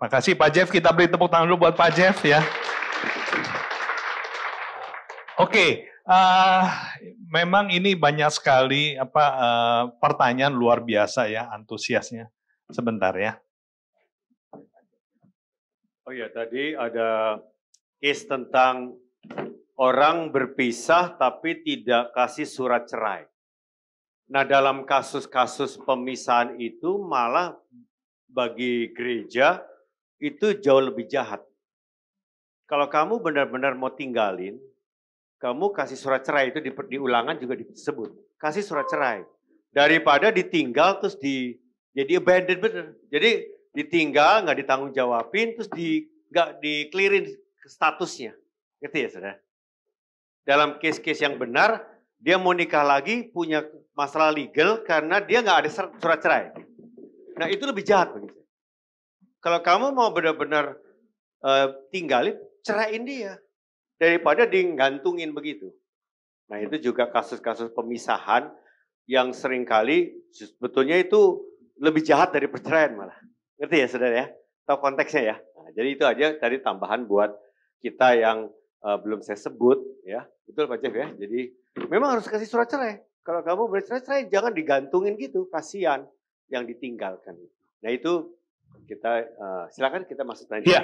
Makasih Pak Jeff, kita beri tepuk tangan dulu buat Pak Jeff ya. Oke, memang ini banyak sekali pertanyaan luar biasa ya, antusiasnya. Sebentar ya. Oh ya, tadi ada case tentang orang berpisah tapi tidak kasih surat cerai. Nah, dalam kasus-kasus pemisahan itu malah bagi gereja itu jauh lebih jahat. Kalau kamu benar-benar mau tinggalin, kamu kasih surat cerai, itu di ulangan juga disebut. Kasih surat cerai. Daripada ditinggal terus jadi abandoned bener. Jadi ditinggal, nggak ditanggung jawabin, terus nggak di-clearin statusnya. Gitu ya saudara? Dalam case-case yang benar, dia mau nikah lagi, punya masalah legal karena dia nggak ada surat cerai. Nah itu lebih jahat bagi saya. Kalau kamu mau benar-benar tinggalin, ceraiin dia. Daripada digantungin begitu. Nah itu juga kasus-kasus pemisahan yang seringkali sebetulnya itu lebih jahat dari perceraian malah. Ngerti ya saudara ya? Tahu konteksnya ya? Nah, jadi itu aja tadi tambahan buat kita yang belum saya sebut ya. Betul Pak Jeff ya? Jadi memang harus kasih surat cerai. Kalau kamu bercerai, jangan digantungin gitu. Kasihan yang ditinggalkan. Nah itu kita silakan kita masuk tanya. Ya,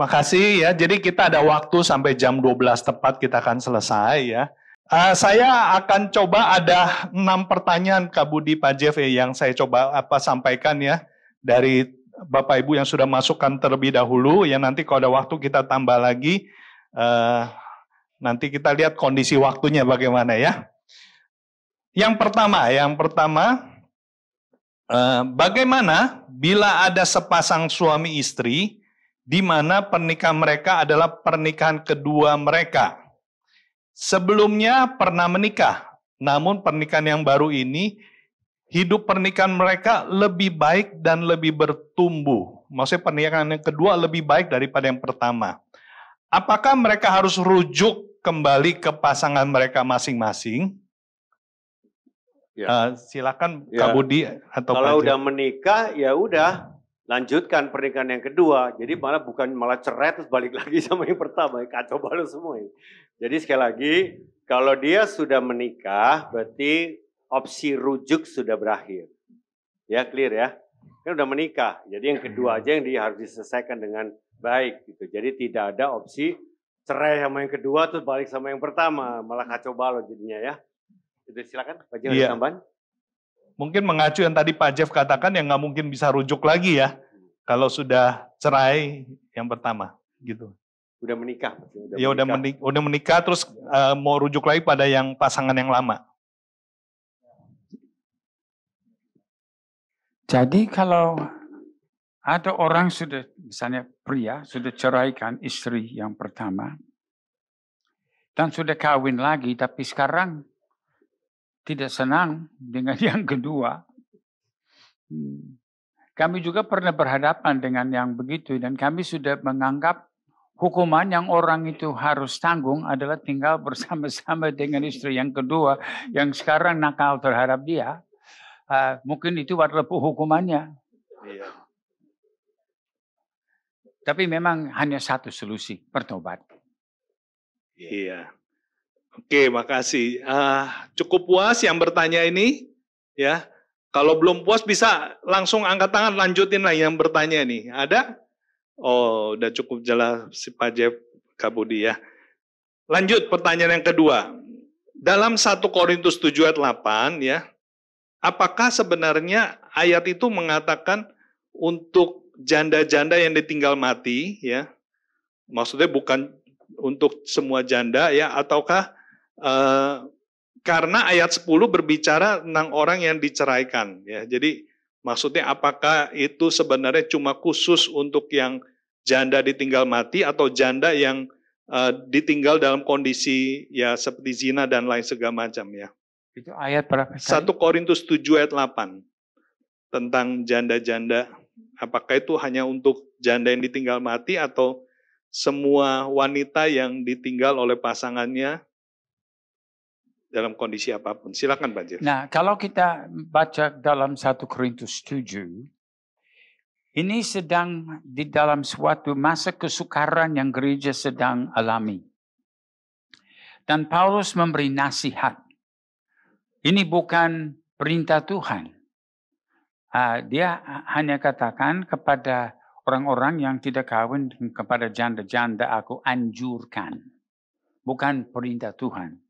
makasih ya. Jadi kita ada waktu sampai jam 12 tepat kita akan selesai ya. Saya akan coba ada 6 pertanyaan Kak Budi, Pak Jeff yang saya coba sampaikan ya dari Bapak Ibu yang sudah masukkan terlebih dahulu. Ya nanti kalau ada waktu kita tambah lagi. Nanti kita lihat kondisi waktunya bagaimana ya. Yang pertama. Bagaimana bila ada sepasang suami istri di mana pernikahan mereka adalah pernikahan kedua mereka. Sebelumnya pernah menikah, namun pernikahan yang baru ini hidup pernikahan mereka lebih baik dan lebih bertumbuh. Maksudnya pernikahan yang kedua lebih baik daripada yang pertama. Apakah mereka harus rujuk kembali ke pasangan mereka masing-masing? Ya. Silakan Kak Budi atau kalau udah menikah ya udah lanjutkan pernikahan yang kedua. Jadi malah cerai terus balik lagi sama yang pertama, kacau balau semua ini. Jadi sekali lagi kalau dia sudah menikah berarti opsi rujuk sudah berakhir. Ya clear ya. Kan udah menikah. Jadi yang kedua aja yang harus diselesaikan dengan baik gitu. Jadi tidak ada opsi cerai sama yang kedua terus balik sama yang pertama, malah kacau balau jadinya ya. Itu silakan Pak Jeff ada tambahan. Mungkin mengacu yang tadi Pak Jeff katakan yang nggak mungkin bisa rujuk lagi ya kalau sudah cerai yang pertama gitu. Udah menikah. Udah menikah terus mau rujuk lagi pada yang pasangan yang lama. Jadi kalau ada orang sudah misalnya pria sudah ceraikan istri yang pertama dan sudah kawin lagi tapi sekarang tidak senang dengan yang kedua. Kami juga pernah berhadapan dengan yang begitu dan kami sudah menganggap hukuman yang orang itu harus tanggung adalah tinggal bersama-sama dengan istri yang kedua yang sekarang nakal terhadap dia. Mungkin itu adalah hukumannya. Iya. Tapi memang hanya satu solusi, bertobat. Iya. Oke, makasih. Cukup puas yang bertanya ini, ya. Kalau belum puas bisa langsung angkat tangan, lanjutin lah yang bertanya ini. Ada? Oh, udah cukup jelas si Pak Jeff, Kak Budi ya. Lanjut pertanyaan yang kedua. Dalam 1 Korintus 7 ayat 8 ya, apakah sebenarnya ayat itu mengatakan untuk janda-janda yang ditinggal mati ya? Maksudnya bukan untuk semua janda ya, ataukah karena ayat 10 berbicara tentang orang yang diceraikan ya. Jadi maksudnya apakah itu sebenarnya cuma khusus untuk yang janda ditinggal mati atau janda yang ditinggal dalam kondisi ya seperti zina dan lain segala macam ya. Itu ayat berapa? 1 Korintus 7 ayat 8 tentang janda-janda. Apakah itu hanya untuk janda yang ditinggal mati atau semua wanita yang ditinggal oleh pasangannya dalam kondisi apapun. Silakan Pak Jeff. Nah, kalau kita baca dalam 1 Korintus 7, Ini sedang di dalam suatu masa kesukaran yang gereja sedang alami. Dan Paulus memberi nasihat. Ini bukan perintah Tuhan. Dia hanya katakan kepada orang-orang yang tidak kawin, kepada janda-janda aku anjurkan. Bukan perintah Tuhan.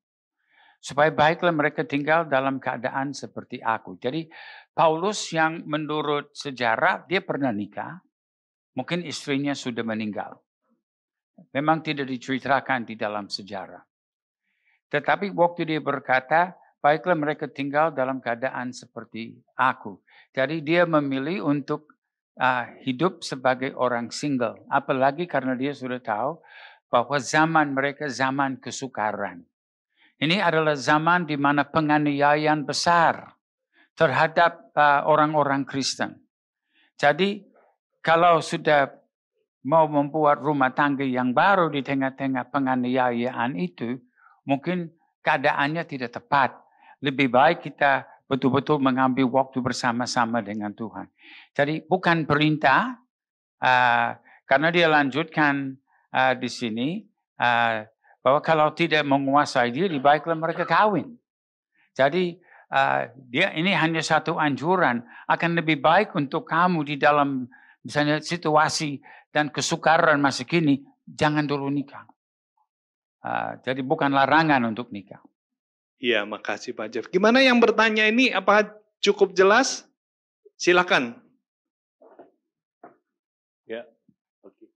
Supaya baiklah mereka tinggal dalam keadaan seperti aku. Jadi Paulus yang menurut sejarah dia pernah nikah. Mungkin istrinya sudah meninggal. Memang tidak diceritakan di dalam sejarah. Tetapi waktu dia berkata, baiklah mereka tinggal dalam keadaan seperti aku. Jadi dia memilih untuk hidup sebagai orang single. Apalagi karena dia sudah tahu bahwa zaman mereka zaman kesukaran. Ini adalah zaman di mana penganiayaan besar terhadap orang-orang Kristen. Jadi kalau sudah mau membuat rumah tangga yang baru di tengah-tengah penganiayaan itu, mungkin keadaannya tidak tepat. Lebih baik kita betul-betul mengambil waktu bersama-sama dengan Tuhan. Jadi bukan perintah, karena dia lanjutkan di sini, bahwa kalau tidak menguasai diri, baiklah mereka kawin. Jadi dia ini hanya satu anjuran, akan lebih baik untuk kamu di dalam misalnya situasi dan kesukaran masa kini, jangan dulu nikah. Jadi bukan larangan untuk nikah. Iya, makasih Pak Jeff. Gimana yang bertanya ini, apa cukup jelas? Silakan. Ya, oke.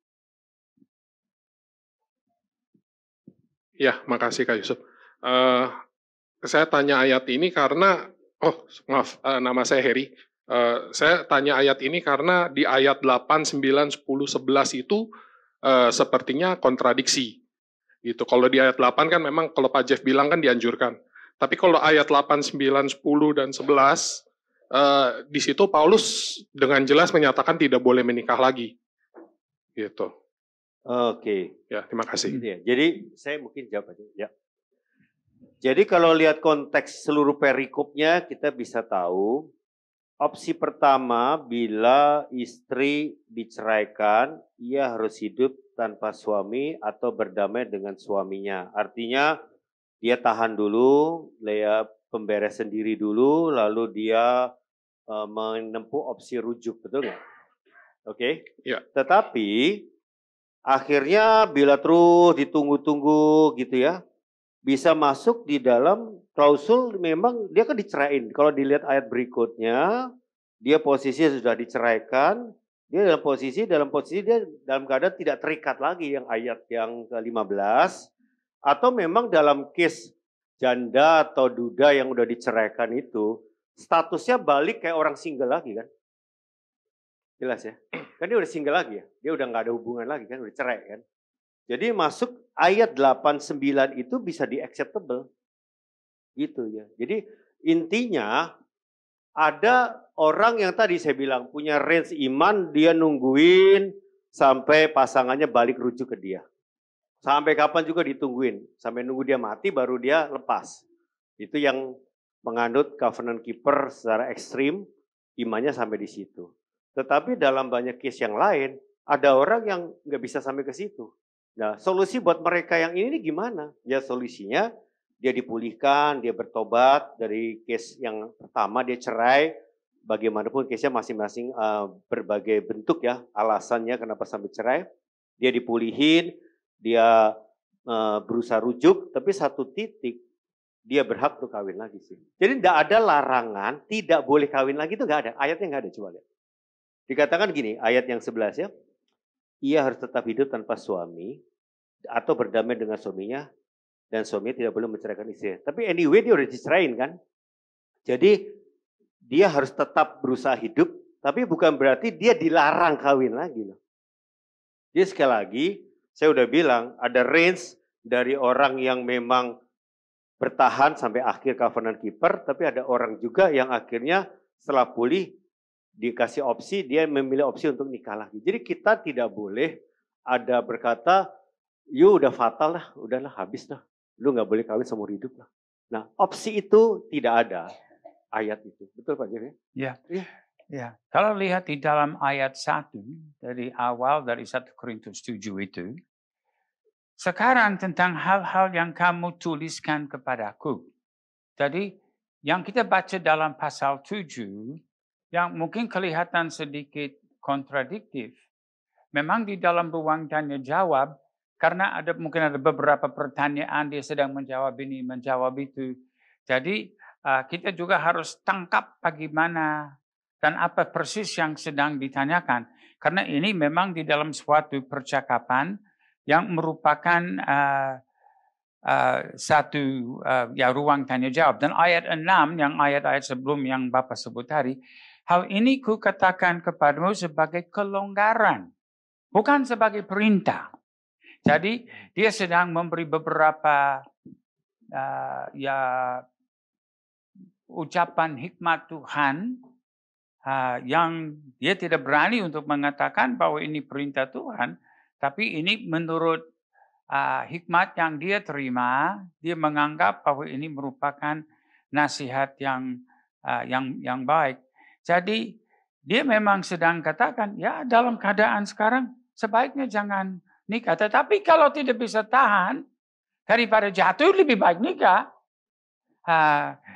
Ya, makasih Kak Yusuf. Saya tanya ayat ini karena, nama saya Heri. Saya tanya ayat ini karena di ayat 8, 9, 10, 11 itu sepertinya kontradiksi. Gitu. Kalau di ayat 8 kan memang kalau Pak Jeff bilang kan dianjurkan. Tapi kalau ayat 8, 9, 10, dan 11, di situ Paulus dengan jelas menyatakan tidak boleh menikah lagi. Gitu. Oke. Ya, terima kasih. Gitu ya. Jadi saya mungkin jawab aja. Ya. Jadi kalau lihat konteks seluruh perikopnya, kita bisa tahu opsi pertama, bila istri diceraikan, ia harus hidup tanpa suami atau berdamai dengan suaminya. Artinya dia tahan dulu, dia pemberes sendiri dulu, lalu dia menempuh opsi rujuk, betul nggak? Oke? Ya. Tetapi akhirnya bila terus ditunggu-tunggu gitu ya, bisa masuk di dalam klausul memang dia kan diceraiin. Kalau dilihat ayat berikutnya, dia posisinya sudah diceraikan, dia dalam posisi dia dalam keadaan tidak terikat lagi yang ayat yang ke-15, atau memang dalam case janda atau duda yang udah diceraikan itu, statusnya balik kayak orang single lagi kan. Jelas ya? Kan dia udah single lagi ya, dia udah nggak ada hubungan lagi kan, udah cerai kan. Jadi masuk ayat 8, 9 itu bisa di-acceptable. Gitu ya. Jadi intinya ada orang yang tadi saya bilang punya range iman, dia nungguin sampai pasangannya balik rujuk ke dia. Sampai kapan juga ditungguin. Sampai nunggu dia mati baru dia lepas. Itu yang menganut covenant keeper secara ekstrim, imannya sampai di situ. Tetapi dalam banyak case yang lain, ada orang yang nggak bisa sampai ke situ. Nah, solusi buat mereka yang ini gimana? Ya solusinya dia dipulihkan, dia bertobat dari case yang pertama dia cerai. Bagaimanapun case-nya masing-masing berbagai bentuk ya alasannya kenapa sampai cerai. Dia dipulihin, dia berusaha rujuk, tapi satu titik dia berhak untuk kawin lagi sih. Jadi tidak ada larangan, tidak boleh kawin lagi itu nggak ada. Ayatnya nggak ada, coba lihat. Dikatakan gini, ayat yang 11 ya. Ia harus tetap hidup tanpa suami atau berdamai dengan suaminya dan suaminya tidak boleh menceraikan istrinya. Tapi anyway dia udah dicerain kan. Jadi dia harus tetap berusaha hidup, tapi bukan berarti dia dilarang kawin lagi loh. Jadi sekali lagi saya udah bilang ada range dari orang yang memang bertahan sampai akhir covenant keeper, tapi ada orang juga yang akhirnya setelah pulih dikasih opsi, dia memilih opsi untuk nikah lagi. Jadi kita tidak boleh ada berkata, you udah fatal lah, udahlah habis lah. Lu gak boleh kawin seumur hidup lah. Nah opsi itu tidak ada ayat itu. Betul Pak Jeff? Ya. Ya, kalau lihat di dalam ayat 1 dari awal dari 1 Korintus 7 itu, sekarang tentang hal-hal yang kamu tuliskan kepadaku. Jadi yang kita baca dalam pasal 7 yang mungkin kelihatan sedikit kontradiktif, memang di dalam ruang tanya jawab karena mungkin ada beberapa pertanyaan dia sedang menjawab ini, menjawab itu. Jadi kita juga harus tangkap bagaimana dan apa persis yang sedang ditanyakan. Karena ini memang di dalam suatu percakapan yang merupakan satu ruang tanya jawab. Dan ayat 6 yang ayat-ayat sebelum yang Bapak sebut tadi, hal ini kukatakan kepadamu sebagai kelonggaran, bukan sebagai perintah. Jadi dia sedang memberi beberapa ucapan hikmat Tuhan yang dia tidak berani untuk mengatakan bahwa ini perintah Tuhan, tapi ini menurut hikmat yang dia terima, dia menganggap bahwa ini merupakan nasihat yang baik. Jadi dia memang sedang katakan, ya dalam keadaan sekarang sebaiknya jangan nikah. Tetapi kalau tidak bisa tahan, daripada jatuh lebih baik nikah.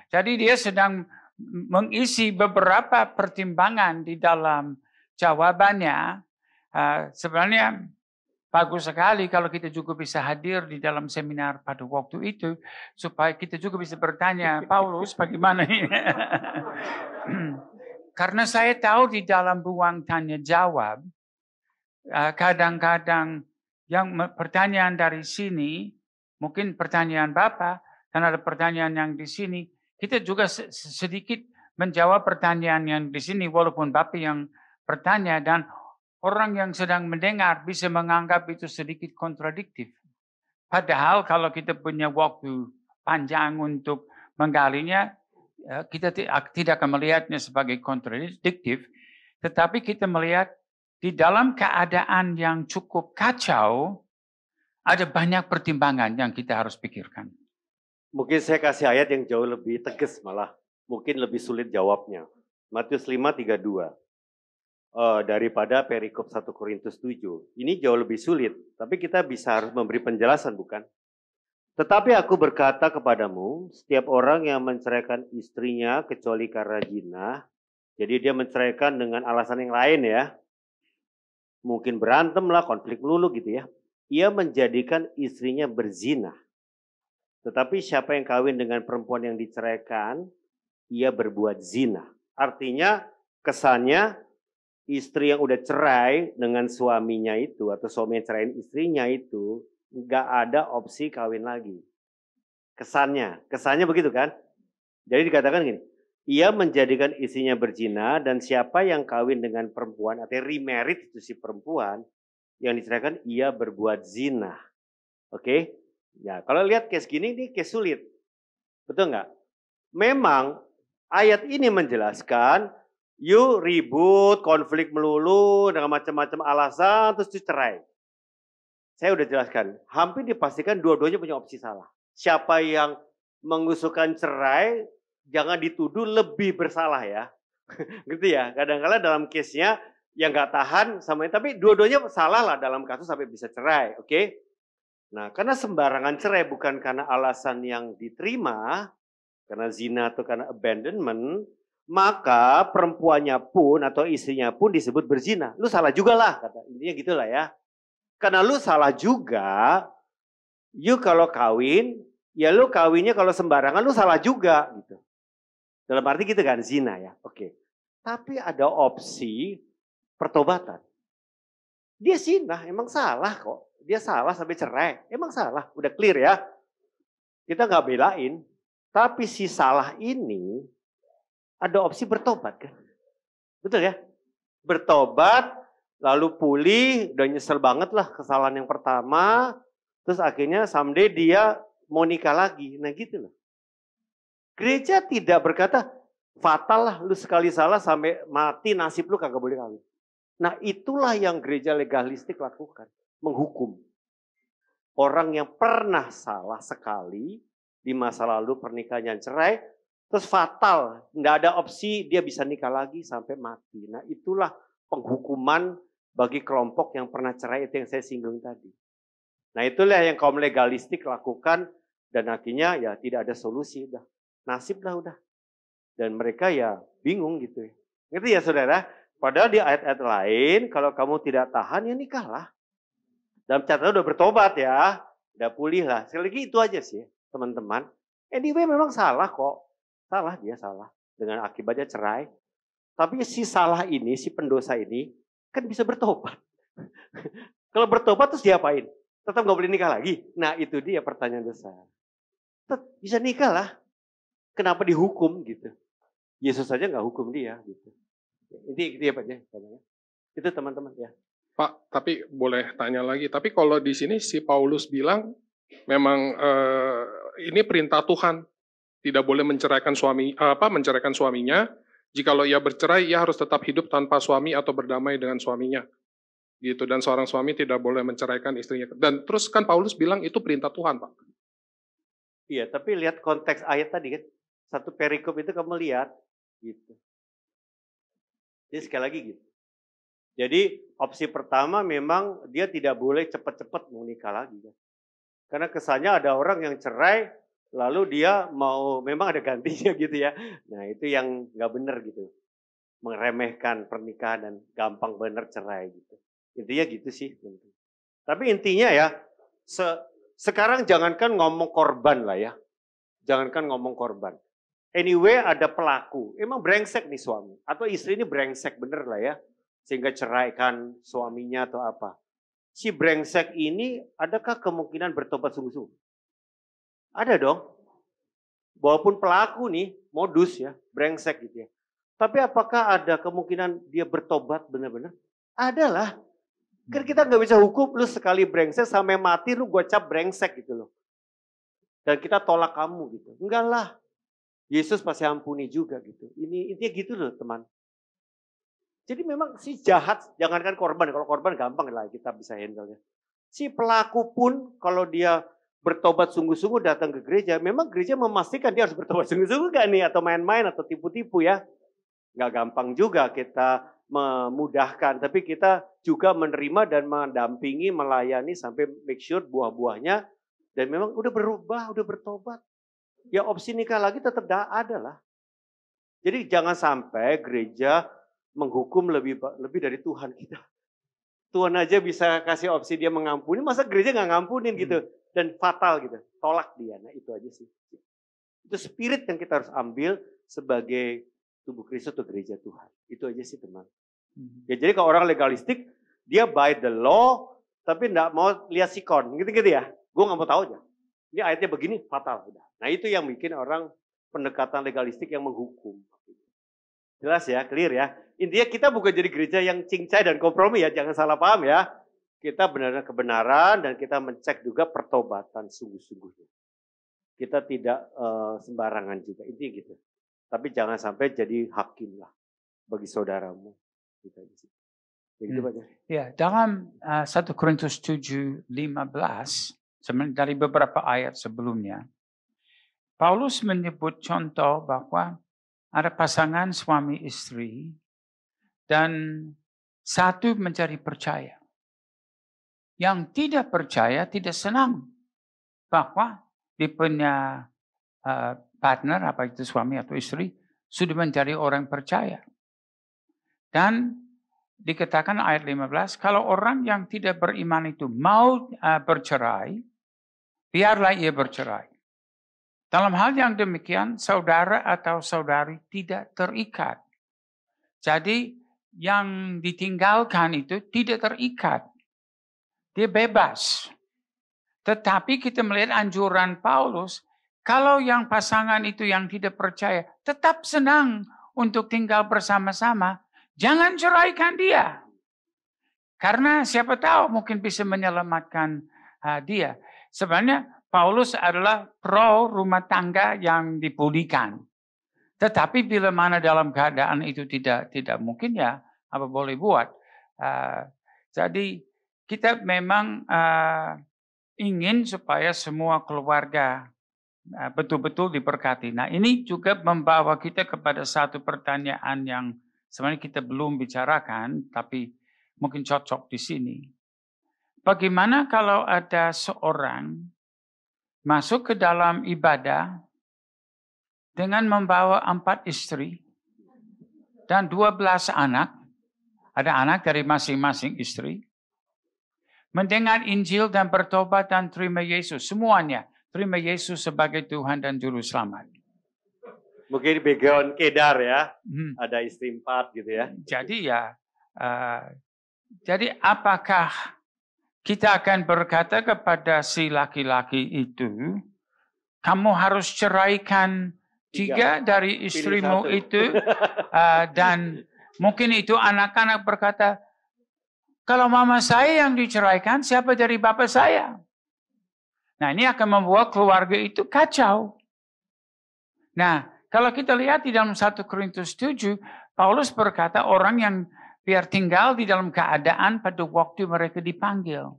Jadi dia sedang mengisi beberapa pertimbangan di dalam jawabannya. Sebenarnya bagus sekali kalau kita juga bisa hadir di dalam seminar pada waktu itu, supaya kita juga bisa bertanya, Paulus bagaimana ini? Karena saya tahu di dalam ruang tanya jawab, kadang-kadang yang pertanyaan dari sini, mungkin pertanyaan Bapak, dan ada pertanyaan yang di sini, kita juga sedikit menjawab pertanyaan yang di sini, walaupun Bapak yang bertanya, dan orang yang sedang mendengar bisa menganggap itu sedikit kontradiktif. Padahal kalau kita punya waktu panjang untuk menggalinya, kita tidak akan melihatnya sebagai kontradiktif, tetapi kita melihat di dalam keadaan yang cukup kacau, ada banyak pertimbangan yang kita harus pikirkan. Mungkin saya kasih ayat yang jauh lebih tegas malah. Mungkin lebih sulit jawabnya. Matius 5:32. Daripada perikop 1 Korintus 7. Ini jauh lebih sulit. Tapi kita bisa harus memberi penjelasan, bukan? Tetapi aku berkata kepadamu, setiap orang yang menceraikan istrinya kecuali karena zina, jadi dia menceraikan dengan alasan yang lain ya. Mungkin berantem lah, konflik melulu gitu ya. Ia menjadikan istrinya berzina. Tetapi siapa yang kawin dengan perempuan yang diceraikan, ia berbuat zina. Artinya kesannya istri yang udah cerai dengan suaminya itu, atau suami yang ceraiin istrinya itu, nggak ada opsi kawin lagi. Kesannya begitu kan? Jadi dikatakan gini, ia menjadikan istrinya berzina, dan siapa yang kawin dengan perempuan, atau remarried itu si perempuan, yang diceraikan, ia berbuat zina. Oke? Ya, kalau lihat case gini, ini case sulit. Betul nggak? Memang ayat ini menjelaskan, you ribut, konflik melulu, dengan macam-macam alasan, terus cerai. Saya udah jelaskan, hampir dipastikan dua-duanya punya opsi salah. Siapa yang mengusulkan cerai, jangan dituduh lebih bersalah ya. Gitu ya, kadang-kadang dalam case-nya, yang nggak tahan sama ini, tapi dua-duanya salah lah dalam kasus sampai bisa cerai, oke? Nah, karena sembarangan cerai bukan karena alasan yang diterima, karena zina atau karena abandonment, maka perempuannya pun atau istrinya pun disebut berzina. Lu salah juga lah, kata intinya gitulah ya. Karena lu salah juga, you kalau kawin, ya lu kawinnya kalau sembarangan lu salah juga gitu. Dalam arti gitu kan, zina ya, oke. Tapi ada opsi pertobatan. Dia zina, emang salah kok. Dia salah sampai cerai, emang salah, udah clear ya. Kita nggak belain, tapi si salah ini ada opsi bertobat kan. Betul ya? Bertobat, lalu pulih, udah nyesel banget lah kesalahan yang pertama, terus akhirnya someday dia mau nikah lagi. Nah gitu loh. Gereja tidak berkata, fatal lah lu sekali salah sampai mati nasib lu kagak boleh kawin. Nah itulah yang gereja legalistik lakukan, menghukum. Orang yang pernah salah sekali di masa lalu pernikahan yang cerai, Terus fatal, nggak ada opsi dia bisa nikah lagi sampai mati. Nah itulah penghukuman bagi kelompok yang pernah cerai, itu yang saya singgung tadi. Nah itulah yang kaum legalistik lakukan dan akhirnya ya tidak ada solusi, udah nasib lah udah. Dan mereka ya bingung gitu ya. Ngerti ya saudara? Padahal di ayat-ayat lain kalau kamu tidak tahan ya nikahlah. Dalam catatan udah bertobat ya, udah pulih lah. Sekali lagi itu aja sih teman-teman. Anyway memang salah kok. Salah, dia salah. Dengan akibatnya cerai. Tapi si salah ini, si pendosa ini, kan bisa bertobat. Kalau bertobat terus diapain? Tetap gak boleh nikah lagi? Nah itu dia pertanyaan besar. Tetap bisa nikah lah. Kenapa dihukum gitu? Yesus saja gak hukum dia gitu. Ini dia Pak. Itu teman-teman ya. Pak, tapi boleh tanya lagi. Tapi kalau di sini si Paulus bilang memang ini perintah Tuhan. Tidak boleh menceraikan suaminya. Jikalau ia bercerai, ia harus tetap hidup tanpa suami atau berdamai dengan suaminya. Gitu. Dan seorang suami tidak boleh menceraikan istrinya. Dan terus kan Paulus bilang itu perintah Tuhan, Pak. Iya, tapi lihat konteks ayat tadi kan. Satu perikop itu kamu lihat gitu. Jadi sekali lagi gitu. Jadi opsi pertama memang dia tidak boleh cepat-cepat menikah lagi kan. Karena kesannya ada orang yang cerai lalu dia mau memang ada gantinya gitu ya. Nah itu yang nggak benar gitu. Meremehkan pernikahan dan gampang benar cerai gitu. Intinya gitu sih. Tapi intinya ya, sekarang jangankan ngomong korban lah ya. Jangankan ngomong korban. Anyway ada pelaku, emang brengsek nih suami. Atau istri ini brengsek bener lah ya. Sehingga ceraikan suaminya atau apa. Si brengsek ini adakah kemungkinan bertobat sungguh-sungguh? Ada dong. Walaupun pelaku nih, modus ya, brengsek gitu ya. Tapi apakah ada kemungkinan dia bertobat benar-benar? Ada lah. Kan kita nggak bisa hukum lu sekali brengsek sampai mati lu gocap brengsek gitu loh. Dan kita tolak kamu gitu. Enggak lah. Yesus pasti ampuni juga gitu. Ini intinya gitu loh teman. Jadi memang si jahat, jangankan korban. Kalau korban gampang lah kita bisa handle-nya. Si pelaku pun kalau dia bertobat sungguh-sungguh datang ke gereja, memang gereja memastikan dia harus bertobat sungguh-sungguh gak nih? Atau main-main atau tipu-tipu ya. Gak gampang juga kita memudahkan, tapi kita juga menerima dan mendampingi, melayani sampai make sure buah-buahnya. Dan memang udah berubah, udah bertobat. Ya opsi nikah lagi tetap ada lah. Jadi jangan sampai gereja menghukum lebih dari Tuhan kita. Tuhan aja bisa kasih opsi dia mengampuni, masa gereja gak ngampunin gitu. Dan fatal gitu, tolak dia. Nah itu aja sih. Itu spirit yang kita harus ambil sebagai tubuh Kristus atau gereja Tuhan. Itu aja sih teman. Ya jadi kalau orang legalistik, dia by the law, tapi enggak mau lihat sikon. Gitu-gitu ya. Gue gak mau tahu aja. Ini ayatnya begini, fatal. Nah itu yang bikin orang pendekatan legalistik yang menghukum. Jelas ya, clear ya. Intinya kita bukan jadi gereja yang cincai dan kompromi ya. Jangan salah paham ya. Kita benar-benar kebenaran dan kita mencek juga pertobatan sungguh-sungguhnya. Kita tidak sembarangan juga, intinya gitu. Tapi jangan sampai jadi hakim lah bagi saudaramu. Gitu. Ya, dalam 1 Korintus 7:15, sebenarnya dari beberapa ayat sebelumnya, Paulus menyebut contoh bahwa ada pasangan suami istri dan satu mencari percaya. Yang tidak percaya tidak senang bahwa dia punya partner, apa itu suami atau istri, sudah mencari orang percaya. Dan dikatakan ayat 15, kalau orang yang tidak beriman itu mau bercerai, biarlah ia bercerai. Dalam hal yang demikian, saudara atau saudari tidak terikat. Jadi yang ditinggalkan itu tidak terikat. Dia bebas. Tetapi kita melihat anjuran Paulus, kalau yang pasangan itu yang tidak percaya, tetap senang untuk tinggal bersama-sama, jangan ceraikan dia. Karena siapa tahu mungkin bisa menyelamatkan dia. Sebenarnya Paulus adalah pro rumah tangga yang dipulihkan. Tetapi bila mana dalam keadaan itu tidak mungkin ya, apa boleh buat. Jadi kita memang ingin supaya semua keluarga betul-betul diberkati. Nah, ini juga membawa kita kepada satu pertanyaan yang sebenarnya kita belum bicarakan, tapi mungkin cocok di sini. Bagaimana kalau ada seorang masuk ke dalam ibadah dengan membawa 4 istri dan 12 anak, ada anak dari masing-masing istri, mendengar Injil dan bertobat dan terima Yesus, semuanya terima Yesus sebagai Tuhan dan Juru Selamat. Mungkin background Kedar ya, ada istri 4 gitu ya. Jadi apakah kita akan berkata kepada si laki-laki itu, kamu harus ceraikan 3 dari istrimu itu, dan mungkin itu anak-anak berkata, kalau mama saya yang diceraikan, siapa dari bapak saya? Nah, ini akan membuat keluarga itu kacau. Nah, kalau kita lihat di dalam 1 Korintus 7, Paulus berkata orang yang biar tinggal di dalam keadaan pada waktu mereka dipanggil.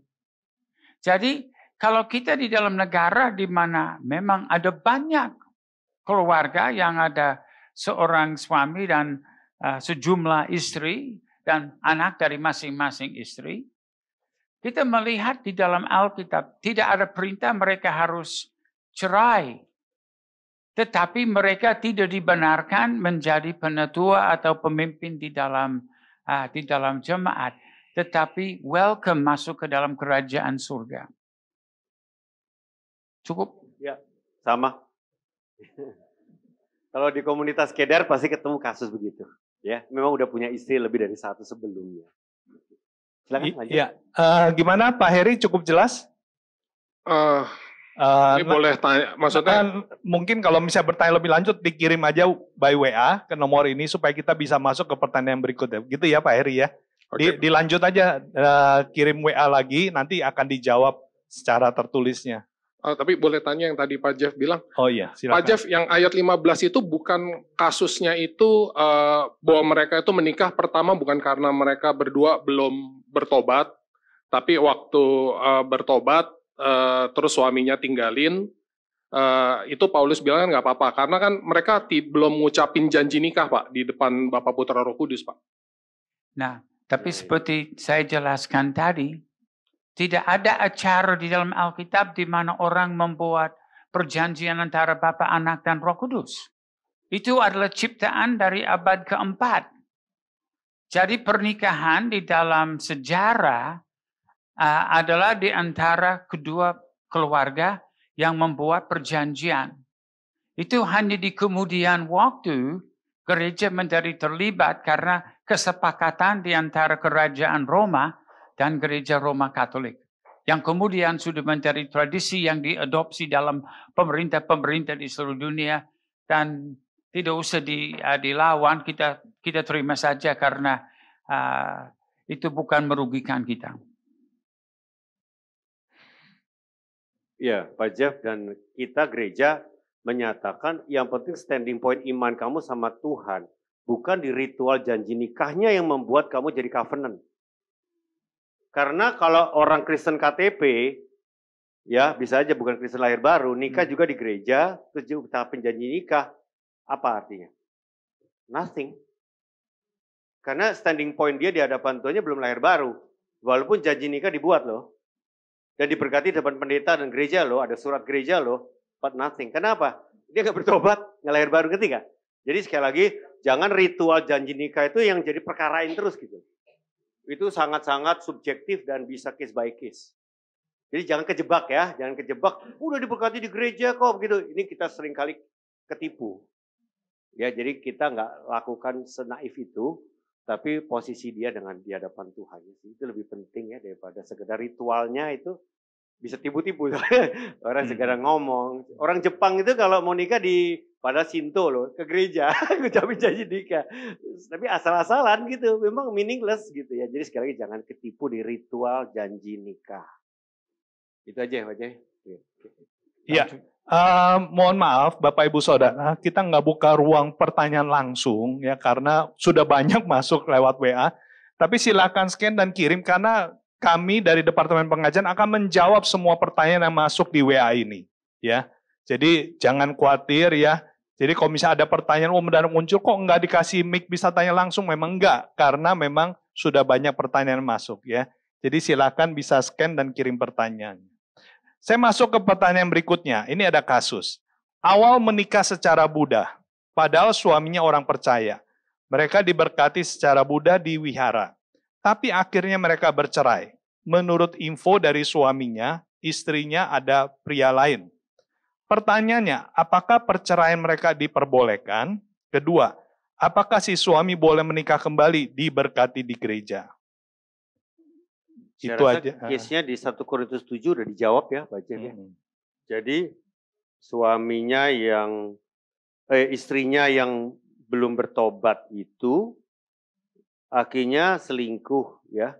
Jadi, kalau kita di dalam negara di mana memang ada banyak keluarga yang ada seorang suami dan sejumlah istri dan anak dari masing-masing istri, kita melihat di dalam Alkitab tidak ada perintah mereka harus cerai. Tetapi mereka tidak dibenarkan menjadi penatua atau pemimpin di dalam jemaat. Tetapi welcome masuk ke dalam kerajaan surga. Cukup? Ya, sama. Kalau di komunitas Kedar pasti ketemu kasus begitu. Ya, memang udah punya istri lebih dari 1 sebelumnya. Silakan lanjut. Ya, gimana Pak Heri, cukup jelas? Ini boleh tanya, maksudnya mungkin kalau misalnya bertanya lebih lanjut dikirim aja by WA ke nomor ini supaya kita bisa masuk ke pertanyaan berikutnya. Gitu ya Pak Heri ya. Okay. Dilanjut aja, kirim WA lagi, nanti akan dijawab secara tertulisnya. Tapi boleh tanya yang tadi Pak Jeff bilang. Oh iya, silakan. Pak Jeff, yang ayat 15 itu bukan kasusnya itu bahwa mereka itu menikah pertama bukan karena mereka berdua belum bertobat, tapi waktu bertobat terus suaminya tinggalin, itu Paulus bilang nggak apa-apa karena kan mereka belum ngucapin janji nikah Pak di depan Bapa Putra Roh Kudus Pak. Nah, tapi seperti saya jelaskan tadi, tidak ada acara di dalam Alkitab di mana orang membuat perjanjian antara Bapa, Anak, dan Roh Kudus. Itu adalah ciptaan dari abad keempat. Jadi pernikahan di dalam sejarah adalah di antara kedua keluarga yang membuat perjanjian. Itu hanya di kemudian waktu gereja menjadi terlibat karena kesepakatan di antara kerajaan Roma dan gereja Roma Katolik. Yang kemudian sudah menjadi tradisi yang diadopsi dalam pemerintah-pemerintah di seluruh dunia dan tidak usah dilawan, kita terima saja karena itu bukan merugikan kita. Ya, Pak Jeff dan kita gereja menyatakan yang penting standing point iman kamu sama Tuhan, bukan di ritual janji nikahnya yang membuat kamu jadi covenant. Karena kalau orang Kristen KTP, ya bisa aja bukan Kristen lahir baru, nikah juga di gereja, terus ucapin janji nikah, apa artinya? Nothing. Karena standing point dia di hadapan Tuhannya belum lahir baru. Walaupun janji nikah dibuat loh. Dan diberkati di depan pendeta dan gereja loh, ada surat gereja loh, but nothing. Kenapa? Dia nggak bertobat, nggak lahir baru, ngerti nggak? Jadi sekali lagi, jangan ritual janji nikah itu yang jadi perkarain terus gitu. Itu sangat-sangat subjektif dan bisa case by case. Jadi jangan kejebak ya, jangan kejebak, udah diberkati di gereja kok gitu. Ini kita seringkali ketipu. Ya, jadi kita nggak lakukan senaif itu, tapi posisi dia dengan di hadapan Tuhan. Itu lebih penting ya daripada sekedar ritualnya itu bisa tipu-tipu. Orang sekedar ngomong. Orang Jepang itu kalau mau nikah pada Shinto loh, ke gereja, ngucapin janji nikah. Tapi asal-asalan gitu, memang meaningless gitu ya. Jadi sekali lagi jangan ketipu di ritual janji nikah. Itu aja ya Pak Jai. Iya. Mohon maaf Bapak Ibu Saudara, kita nggak buka ruang pertanyaan langsung ya karena sudah banyak masuk lewat WA. Tapi silakan scan dan kirim karena kami dari Departemen Pengajian akan menjawab semua pertanyaan yang masuk di WA ini. Ya, Jadi jangan khawatir ya. Jadi kalau misalnya ada pertanyaan, mendadak muncul kok nggak dikasih mic bisa tanya langsung, memang enggak. Karena memang sudah banyak pertanyaan masuk ya. Jadi silakan bisa scan dan kirim pertanyaan. Saya masuk ke pertanyaan berikutnya. Ini ada kasus. Awal menikah secara Buddha, padahal suaminya orang percaya. Mereka diberkati secara Buddha di wihara. Tapi akhirnya mereka bercerai. Menurut info dari suaminya, istrinya ada pria lain. Pertanyaannya, apakah perceraian mereka diperbolehkan? Kedua, apakah si suami boleh menikah kembali diberkati di gereja? Saya Itu rasa aja. case-nya di 1 Korintus 7 udah dijawab ya, Pak Jeff, ya. Jadi suaminya istrinya yang belum bertobat itu akhirnya selingkuh ya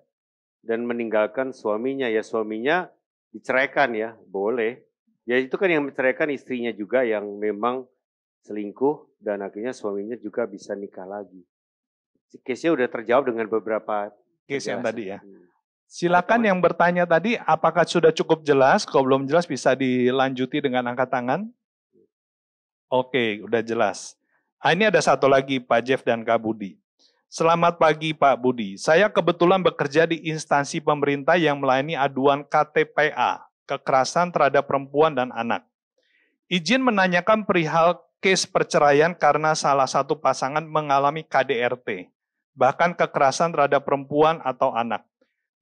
dan meninggalkan suaminya, ya suaminya diceraikan ya, boleh. Ya itu kan yang menceraikan istrinya juga yang memang selingkuh dan akhirnya suaminya juga bisa nikah lagi. Case-nya udah terjawab dengan beberapa Case yang penjelasan. tadi ya. Silakan yang bertanya tadi, apakah sudah cukup jelas? Kalau belum jelas bisa dilanjuti dengan angkat tangan. Oke, udah jelas. Ini ada satu lagi Pak Jeff dan Kak Budi. Selamat pagi Pak Budi. Saya kebetulan bekerja di instansi pemerintah yang melayani aduan KTPA, kekerasan terhadap perempuan dan anak. Izin menanyakan perihal case perceraian karena salah satu pasangan mengalami KDRT, bahkan kekerasan terhadap perempuan atau anak.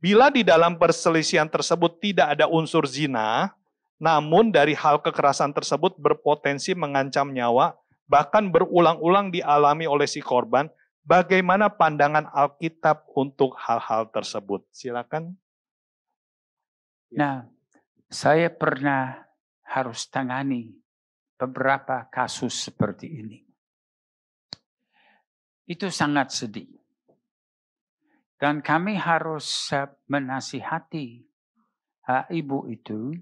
Bila di dalam perselisihan tersebut tidak ada unsur zina, namun dari hal kekerasan tersebut berpotensi mengancam nyawa, bahkan berulang-ulang dialami oleh si korban, bagaimana pandangan Alkitab untuk hal-hal tersebut? Silakan. Nah, saya pernah harus tangani beberapa kasus seperti ini. Itu sangat sedih. Dan kami harus menasihati ibu itu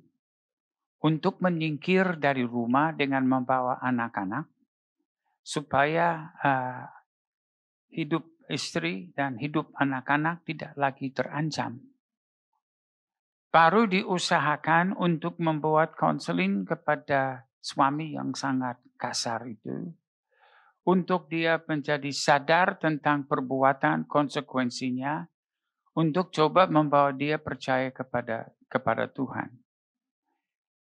untuk menyingkir dari rumah dengan membawa anak-anak supaya hidup istri dan hidup anak-anak tidak lagi terancam. Baru diusahakan untuk membuat konseling kepada suami yang sangat kasar itu, untuk dia menjadi sadar tentang perbuatan konsekuensinya, untuk coba membawa dia percaya kepada Tuhan.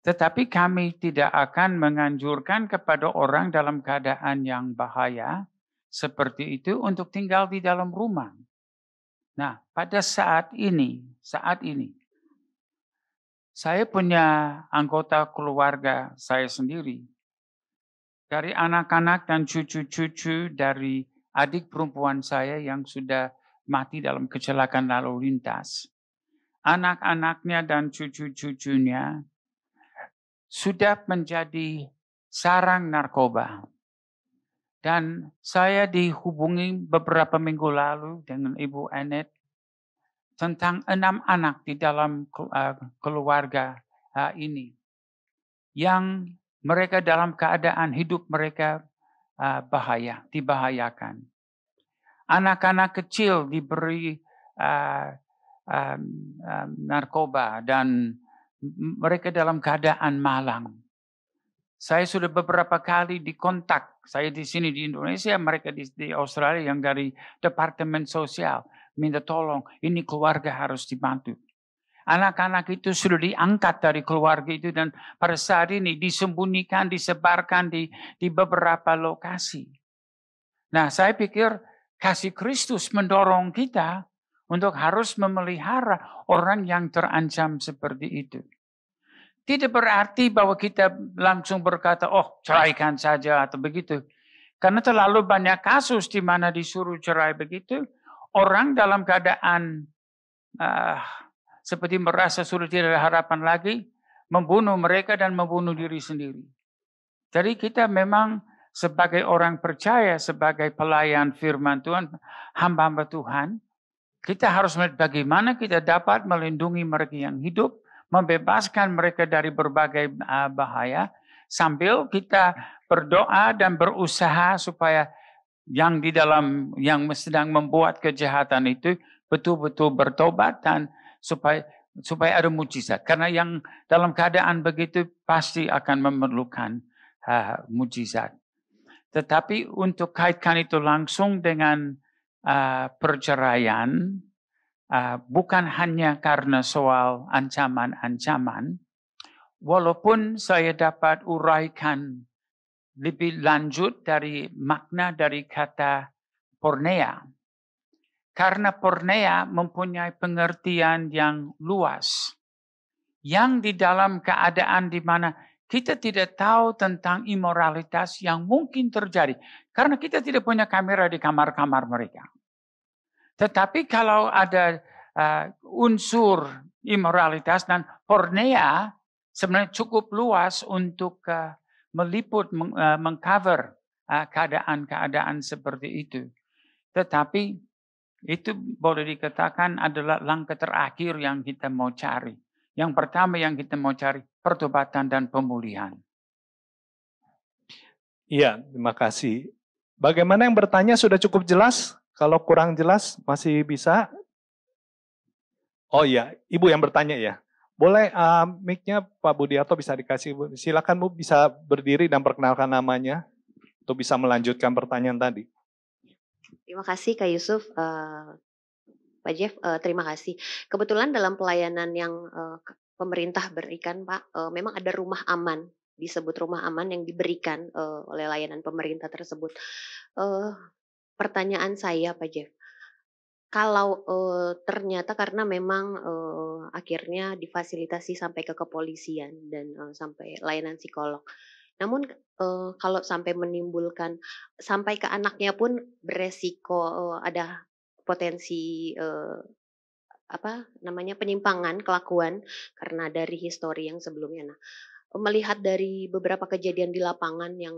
Tetapi kami tidak akan menganjurkan kepada orang dalam keadaan yang bahaya seperti itu untuk tinggal di dalam rumah. Nah, pada saat ini, saya punya anggota keluarga saya sendiri. Dari anak-anak dan cucu-cucu dari adik perempuan saya yang sudah mati dalam kecelakaan lalu lintas. Anak-anaknya dan cucu-cucunya sudah menjadi sarang narkoba. Dan saya dihubungi beberapa minggu lalu dengan Ibu Annette tentang 6 anak di dalam keluarga ini. Yang mereka dalam keadaan hidup mereka dibahayakan. Anak-anak kecil diberi narkoba dan mereka dalam keadaan malang. Saya sudah beberapa kali dikontak. Saya di sini di Indonesia, mereka di Australia yang dari Departemen Sosial. Minta tolong, ini keluarga harus dibantu. Anak-anak itu sudah diangkat dari keluarga itu dan pada saat ini disembunyikan, disebarkan di beberapa lokasi. Nah, saya pikir kasih Kristus mendorong kita untuk harus memelihara orang yang terancam seperti itu. Tidak berarti bahwa kita langsung berkata, oh ceraikan saja atau begitu. Karena terlalu banyak kasus di mana disuruh cerai begitu. Orang dalam keadaan seperti merasa sudah tidak ada harapan lagi, membunuh mereka dan membunuh diri sendiri. Jadi kita memang sebagai orang percaya, sebagai pelayan firman Tuhan, hamba-hamba Tuhan, kita harus melihat bagaimana kita dapat melindungi mereka yang hidup, membebaskan mereka dari berbagai bahaya, sambil kita berdoa dan berusaha supaya yang sedang membuat kejahatan itu betul-betul bertobat dan supaya supaya ada mujizat. Karena yang dalam keadaan begitu pasti akan memerlukan mujizat. Tetapi untuk kaitkan itu langsung dengan perceraian, bukan hanya karena soal ancaman-ancaman, walaupun saya dapat uraikan lebih lanjut dari makna dari kata porneia. Karena porneia mempunyai pengertian yang luas. Yang di dalam keadaan di mana kita tidak tahu tentang imoralitas yang mungkin terjadi. Karena kita tidak punya kamera di kamar-kamar mereka. Tetapi kalau ada unsur imoralitas dan porneia sebenarnya cukup luas untuk meliput, mengcover keadaan-keadaan seperti itu. Tetapi itu boleh dikatakan adalah langkah terakhir yang kita mau cari. Yang pertama yang kita mau cari, pertobatan dan pemulihan. Iya, terima kasih. Bagaimana yang bertanya sudah cukup jelas? Kalau kurang jelas masih bisa? Oh iya, Ibu yang bertanya ya. Boleh mic-nya Pak Budiarto bisa dikasih. Silakan Bu, bisa berdiri dan perkenalkan namanya untuk bisa melanjutkan pertanyaan tadi. Terima kasih Kak Yusuf, Pak Jeff, terima kasih. Kebetulan dalam pelayanan yang pemerintah berikan Pak, memang ada rumah aman, disebut rumah aman yang diberikan oleh layanan pemerintah tersebut. Pertanyaan saya Pak Jeff, kalau ternyata karena memang akhirnya difasilitasi sampai ke kepolisian dan sampai layanan psikolog. Namun kalau sampai menimbulkan sampai ke anaknya pun beresiko ada potensi penyimpangan kelakuan karena dari histori yang sebelumnya. Nah, melihat dari beberapa kejadian di lapangan yang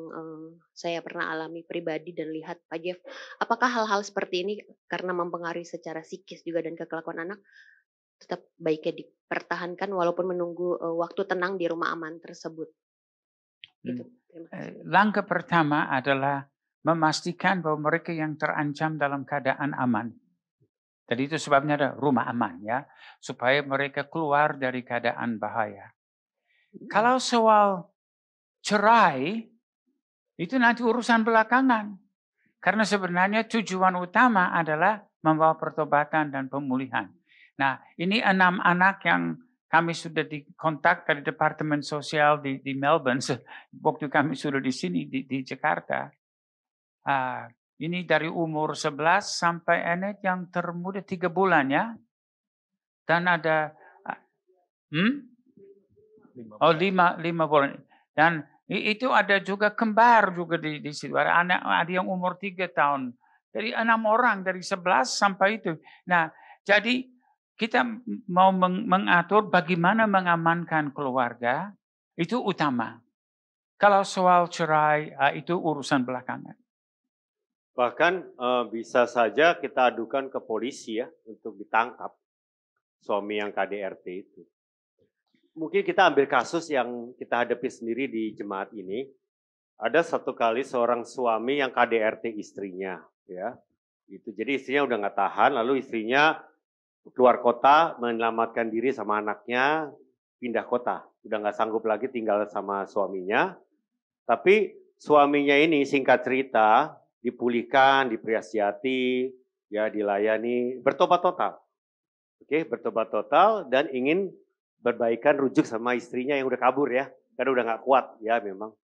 saya pernah alami pribadi dan lihat Pak Jeff, apakah hal-hal seperti ini karena mempengaruhi secara psikis juga dan kelakuan anak tetap baiknya dipertahankan walaupun menunggu waktu tenang di rumah aman tersebut? Gitu. Langkah pertama adalah memastikan bahwa mereka yang terancam dalam keadaan aman. Jadi itu sebabnya ada rumah aman ya, supaya mereka keluar dari keadaan bahaya. Kalau soal cerai, itu nanti urusan belakangan. Karena sebenarnya tujuan utama adalah membawa pertobatan dan pemulihan. Nah, ini 6 anak yang kami sudah dikontak dari Departemen Sosial di Melbourne, waktu kami sudah di sini di Jakarta. Ini dari umur 11 sampai Enet yang termuda 3 bulan ya. Dan ada 5 bulan. Dan itu ada juga kembar juga di situ. Ada yang umur 3 tahun. Dari 6 orang, dari 11 sampai itu. Nah, jadi kita mau mengatur bagaimana mengamankan keluarga, itu utama. Kalau soal cerai, itu urusan belakangan. Bahkan bisa saja kita adukan ke polisi ya, untuk ditangkap suami yang KDRT itu. Mungkin kita ambil kasus yang kita hadapi sendiri di jemaat ini. Ada satu kali seorang suami yang KDRT istrinya. Ya, itu jadi istrinya udah nggak tahan, lalu istrinya keluar kota, menyelamatkan diri sama anaknya, pindah kota. Udah nggak sanggup lagi tinggal sama suaminya. Tapi suaminya ini singkat cerita, dipulihkan, diperiasati, ya dilayani, bertobat total. Oke, bertobat total dan ingin berbaikan rujuk sama istrinya yang udah kabur ya. Karena udah nggak kuat ya memang.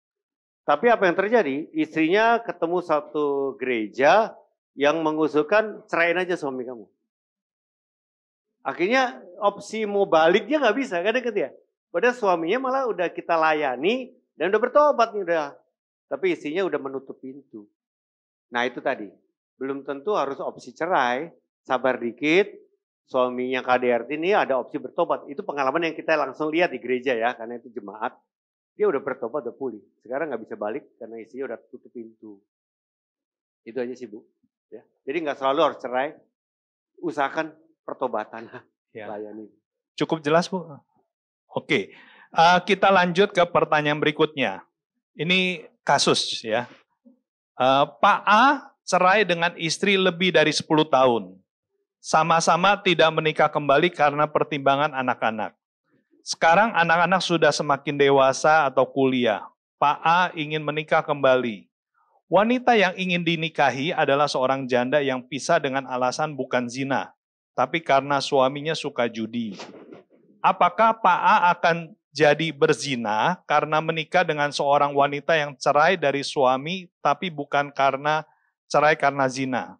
Tapi apa yang terjadi? Istrinya ketemu satu gereja yang mengusulkan ceraiin aja suami kamu. Akhirnya opsi mau baliknya nggak bisa, kan ya? Padahal suaminya malah udah kita layani dan udah bertobat nih udah. Tapi istrinya udah menutup pintu. Nah itu tadi, belum tentu harus opsi cerai, sabar dikit. Suaminya KDRT ini ada opsi bertobat. Itu pengalaman yang kita langsung lihat di gereja ya, karena itu jemaat. Dia udah bertobat, udah pulih. Sekarang nggak bisa balik karena istrinya udah tutup pintu. Itu aja sih Bu. Ya. Jadi nggak selalu harus cerai. Usahakan pertobatan ya. Layani. Cukup jelas Bu? Oke, kita lanjut ke pertanyaan berikutnya. Ini kasus ya. Pak A cerai dengan istri lebih dari 10 tahun. sama-sama tidak menikah kembali karena pertimbangan anak-anak. Sekarang anak-anak sudah semakin dewasa atau kuliah. Pak A ingin menikah kembali. Wanita yang ingin dinikahi adalah seorang janda yang pisah dengan alasan bukan zina, tapi karena suaminya suka judi. Apakah Pak A akan jadi berzina karena menikah dengan seorang wanita yang cerai dari suami, tapi bukan karena cerai karena zina?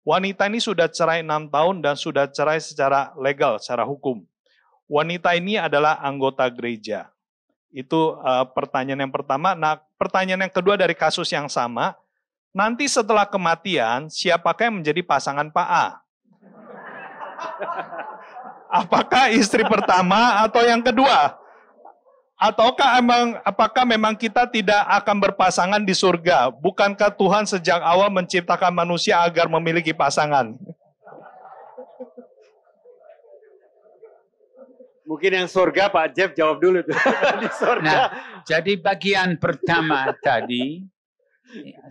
Wanita ini sudah cerai 6 tahun dan sudah cerai secara legal, secara hukum. Wanita ini adalah anggota gereja. Itu pertanyaan yang pertama. Nah, pertanyaan yang kedua dari kasus yang sama, nanti setelah kematian, siapakah yang menjadi pasangan Pak A? Apakah istri pertama atau yang kedua? Ataukah apakah memang kita tidak akan berpasangan di surga? Bukankah Tuhan sejak awal menciptakan manusia agar memiliki pasangan? Mungkin yang surga Pak Jeff jawab dulu tuh. Di surga. Nah, jadi bagian pertama tadi,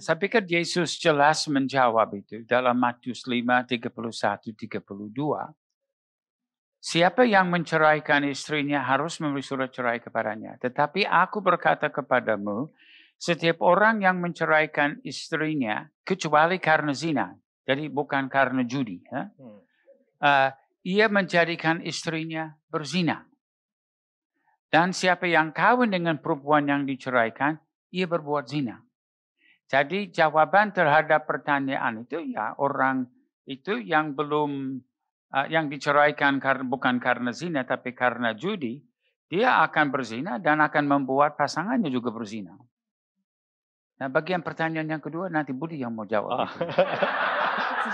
saya pikir Yesus jelas menjawab itu dalam Matius 5, 31, 32. Siapa yang menceraikan istrinya harus memberi surat cerai kepadanya. Tetapi aku berkata kepadamu, setiap orang yang menceraikan istrinya, kecuali karena zina, jadi bukan karena judi, ia menjadikan istrinya berzina. Dan siapa yang kawin dengan perempuan yang diceraikan, ia berbuat zina. Jadi jawaban terhadap pertanyaan itu ya orang itu yang belum yang diceraikan bukan karena zina tapi karena judi, dia akan berzina dan akan membuat pasangannya juga berzina. Nah, bagian pertanyaan yang kedua nanti Budi yang mau jawab.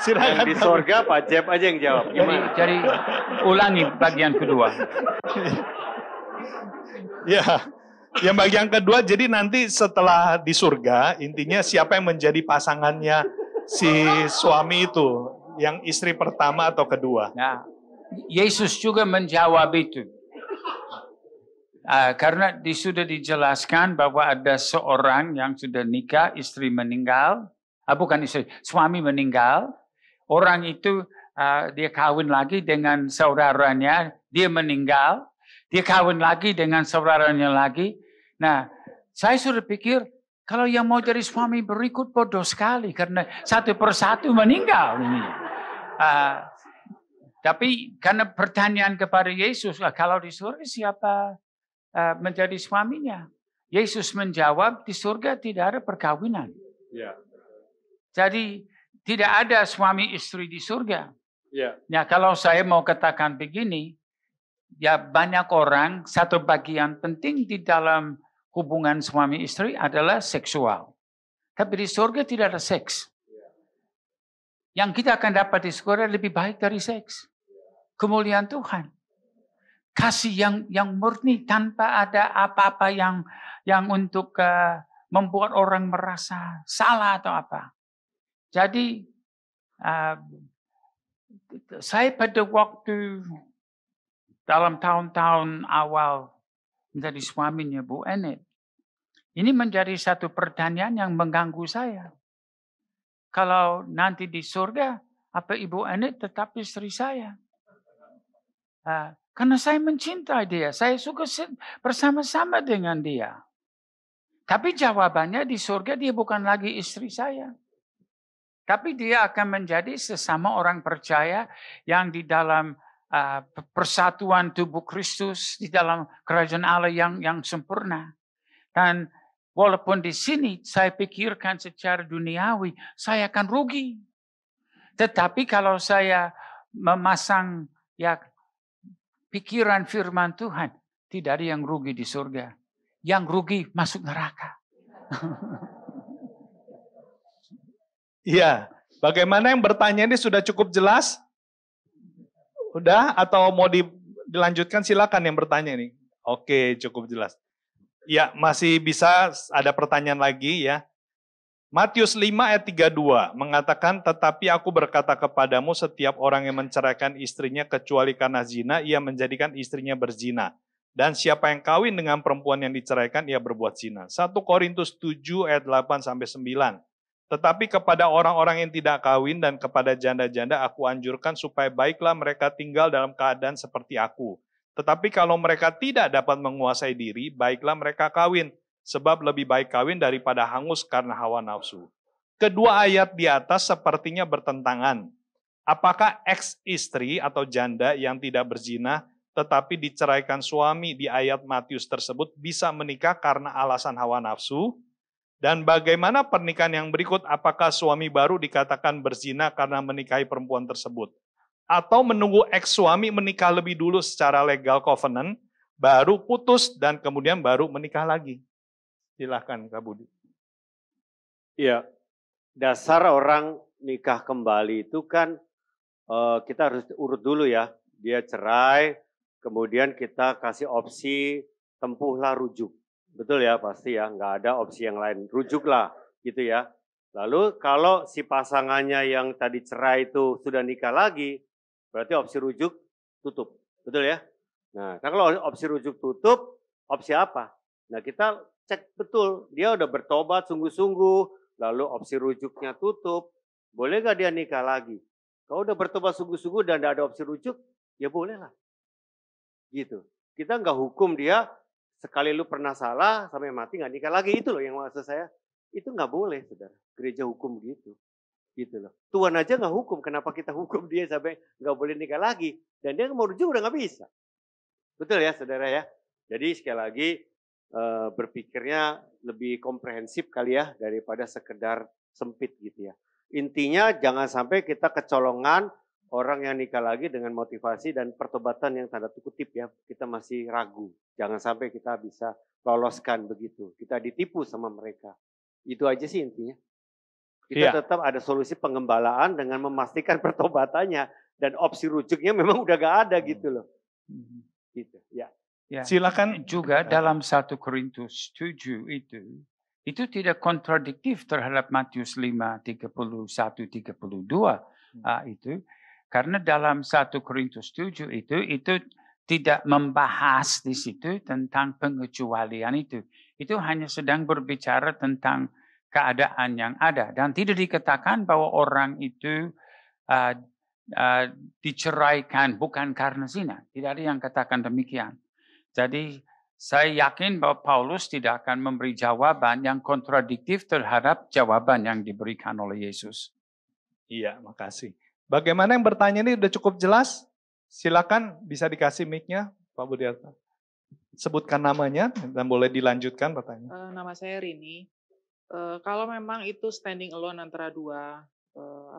Yang di surga Pak Jeff aja yang jawab. Gimana? Jadi ulangi bagian kedua. Ya, yang bagian kedua, jadi nanti setelah di surga, intinya siapa yang menjadi pasangannya si suami itu, yang istri pertama atau kedua. Nah, Yesus juga menjawab itu. Karena sudah dijelaskan bahwa ada seorang yang sudah nikah, istri meninggal, bukan istri, suami meninggal, orang itu dia kawin lagi dengan saudaranya, dia meninggal, dia kawin lagi dengan saudaranya lagi. Nah, saya sudah pikir, kalau yang mau jadi suami berikut bodoh sekali, karena satu persatu meninggal. Tapi karena pertanyaan kepada Yesus, kalau di surga siapa menjadi suaminya? Yesus menjawab, di surga tidak ada perkawinan. Ya. Jadi tidak ada suami istri di surga. Ya. Nah, kalau saya mau katakan begini, ya banyak orang, satu bagian penting di dalam hubungan suami istri adalah seksual. Tapi di surga tidak ada seks. Yang kita akan dapat di surga lebih baik dari seks. Kemuliaan Tuhan. Kasih yang murni tanpa ada apa-apa yang untuk membuat orang merasa salah atau apa. Jadi saya pada waktu dalam tahun-tahun awal menjadi suaminya Bu Enet, ini menjadi satu pertanyaan yang mengganggu saya. Kalau nanti di surga, apa Ibu Enet tetap istri saya? Karena saya mencintai dia, saya suka bersama-sama dengan dia. Tapi jawabannya di surga dia bukan lagi istri saya. Tapi dia akan menjadi sesama orang percaya yang di dalam persatuan tubuh Kristus, di dalam kerajaan Allah yang sempurna. Dan walaupun di sini saya pikirkan secara duniawi, saya akan rugi. Tetapi kalau saya memasang pikiran firman Tuhan, tidak ada yang rugi di surga. Yang rugi masuk neraka. Iya, bagaimana yang bertanya ini sudah cukup jelas? Udah atau mau dilanjutkan, silakan yang bertanya ini. Oke, cukup jelas. Ya, masih bisa ada pertanyaan lagi ya. Matius 5 ayat 32 mengatakan, tetapi aku berkata kepadamu setiap orang yang menceraikan istrinya kecuali karena zina, ia menjadikan istrinya berzina. Dan siapa yang kawin dengan perempuan yang diceraikan, ia berbuat zina. 1 Korintus 7 ayat 8-9. Tetapi kepada orang-orang yang tidak kawin dan kepada janda-janda aku anjurkan supaya baiklah mereka tinggal dalam keadaan seperti aku. Tetapi kalau mereka tidak dapat menguasai diri, baiklah mereka kawin. Sebab lebih baik kawin daripada hangus karena hawa nafsu. Kedua ayat di atas sepertinya bertentangan. Apakah ex-istri atau janda yang tidak berzina tetapi diceraikan suami di ayat Matius tersebut bisa menikah karena alasan hawa nafsu? Dan bagaimana pernikahan yang berikut, apakah suami baru dikatakan berzina karena menikahi perempuan tersebut? Atau menunggu ex-suami menikah lebih dulu secara legal covenant, baru putus dan kemudian baru menikah lagi? Silahkan Kak Budi. Iya, dasar orang nikah kembali itu kan kita harus urut dulu ya. Dia cerai, kemudian kita kasih opsi tempuhlah rujuk. Betul ya, pasti ya, nggak ada opsi yang lain. Rujuklah, gitu ya. Lalu kalau si pasangannya yang tadi cerai itu sudah nikah lagi, berarti opsi rujuk tutup. Betul ya? Nah, kalau opsi rujuk tutup, opsi apa? Nah, kita cek betul, dia udah bertobat sungguh-sungguh, lalu opsi rujuknya tutup, boleh nggak dia nikah lagi? Kalau udah bertobat sungguh-sungguh dan nggak ada opsi rujuk, ya boleh lah. Gitu. Kita nggak hukum dia, sekali lu pernah salah sampai mati nggak nikah lagi, itu loh yang maksud saya. Itu nggak boleh, saudara. Gereja hukum gitu loh. Tuhan aja nggak hukum, kenapa kita hukum dia sampai nggak boleh nikah lagi? Dan dia mau rujuk udah nggak bisa. Betul ya, saudara ya. Jadi sekali lagi berpikirnya lebih komprehensif kali ya daripada sekedar sempit gitu ya. Intinya jangan sampai kita kecolongan orang yang nikah lagi dengan motivasi dan pertobatan yang tanda kutip ya, kita masih ragu. Jangan sampai kita bisa loloskan begitu. Kita ditipu sama mereka. Itu aja sih intinya. Kita tetap ada solusi pengembalaan dengan memastikan pertobatannya. Dan opsi rujuknya memang udah gak ada gitu loh. Gitu, ya. Ya, silakan. Juga dalam 1 Korintus 7 itu tidak kontradiktif terhadap Matius 5, 31, 32 itu. Karena dalam 1 Korintus 7 itu tidak membahas di situ tentang pengecualian itu. Itu hanya sedang berbicara tentang keadaan yang ada. Dan tidak dikatakan bahwa orang itu diceraikan bukan karena zina. Tidak ada yang katakan demikian. Jadi saya yakin bahwa Paulus tidak akan memberi jawaban yang kontradiktif terhadap jawaban yang diberikan oleh Yesus. Iya, makasih. Bagaimana yang bertanya ini udah cukup jelas? Silakan bisa dikasih mic-nya, Pak Budiarto. Sebutkan namanya dan boleh dilanjutkan pertanyaan. Nama saya Rini. Kalau memang itu standing alone antara dua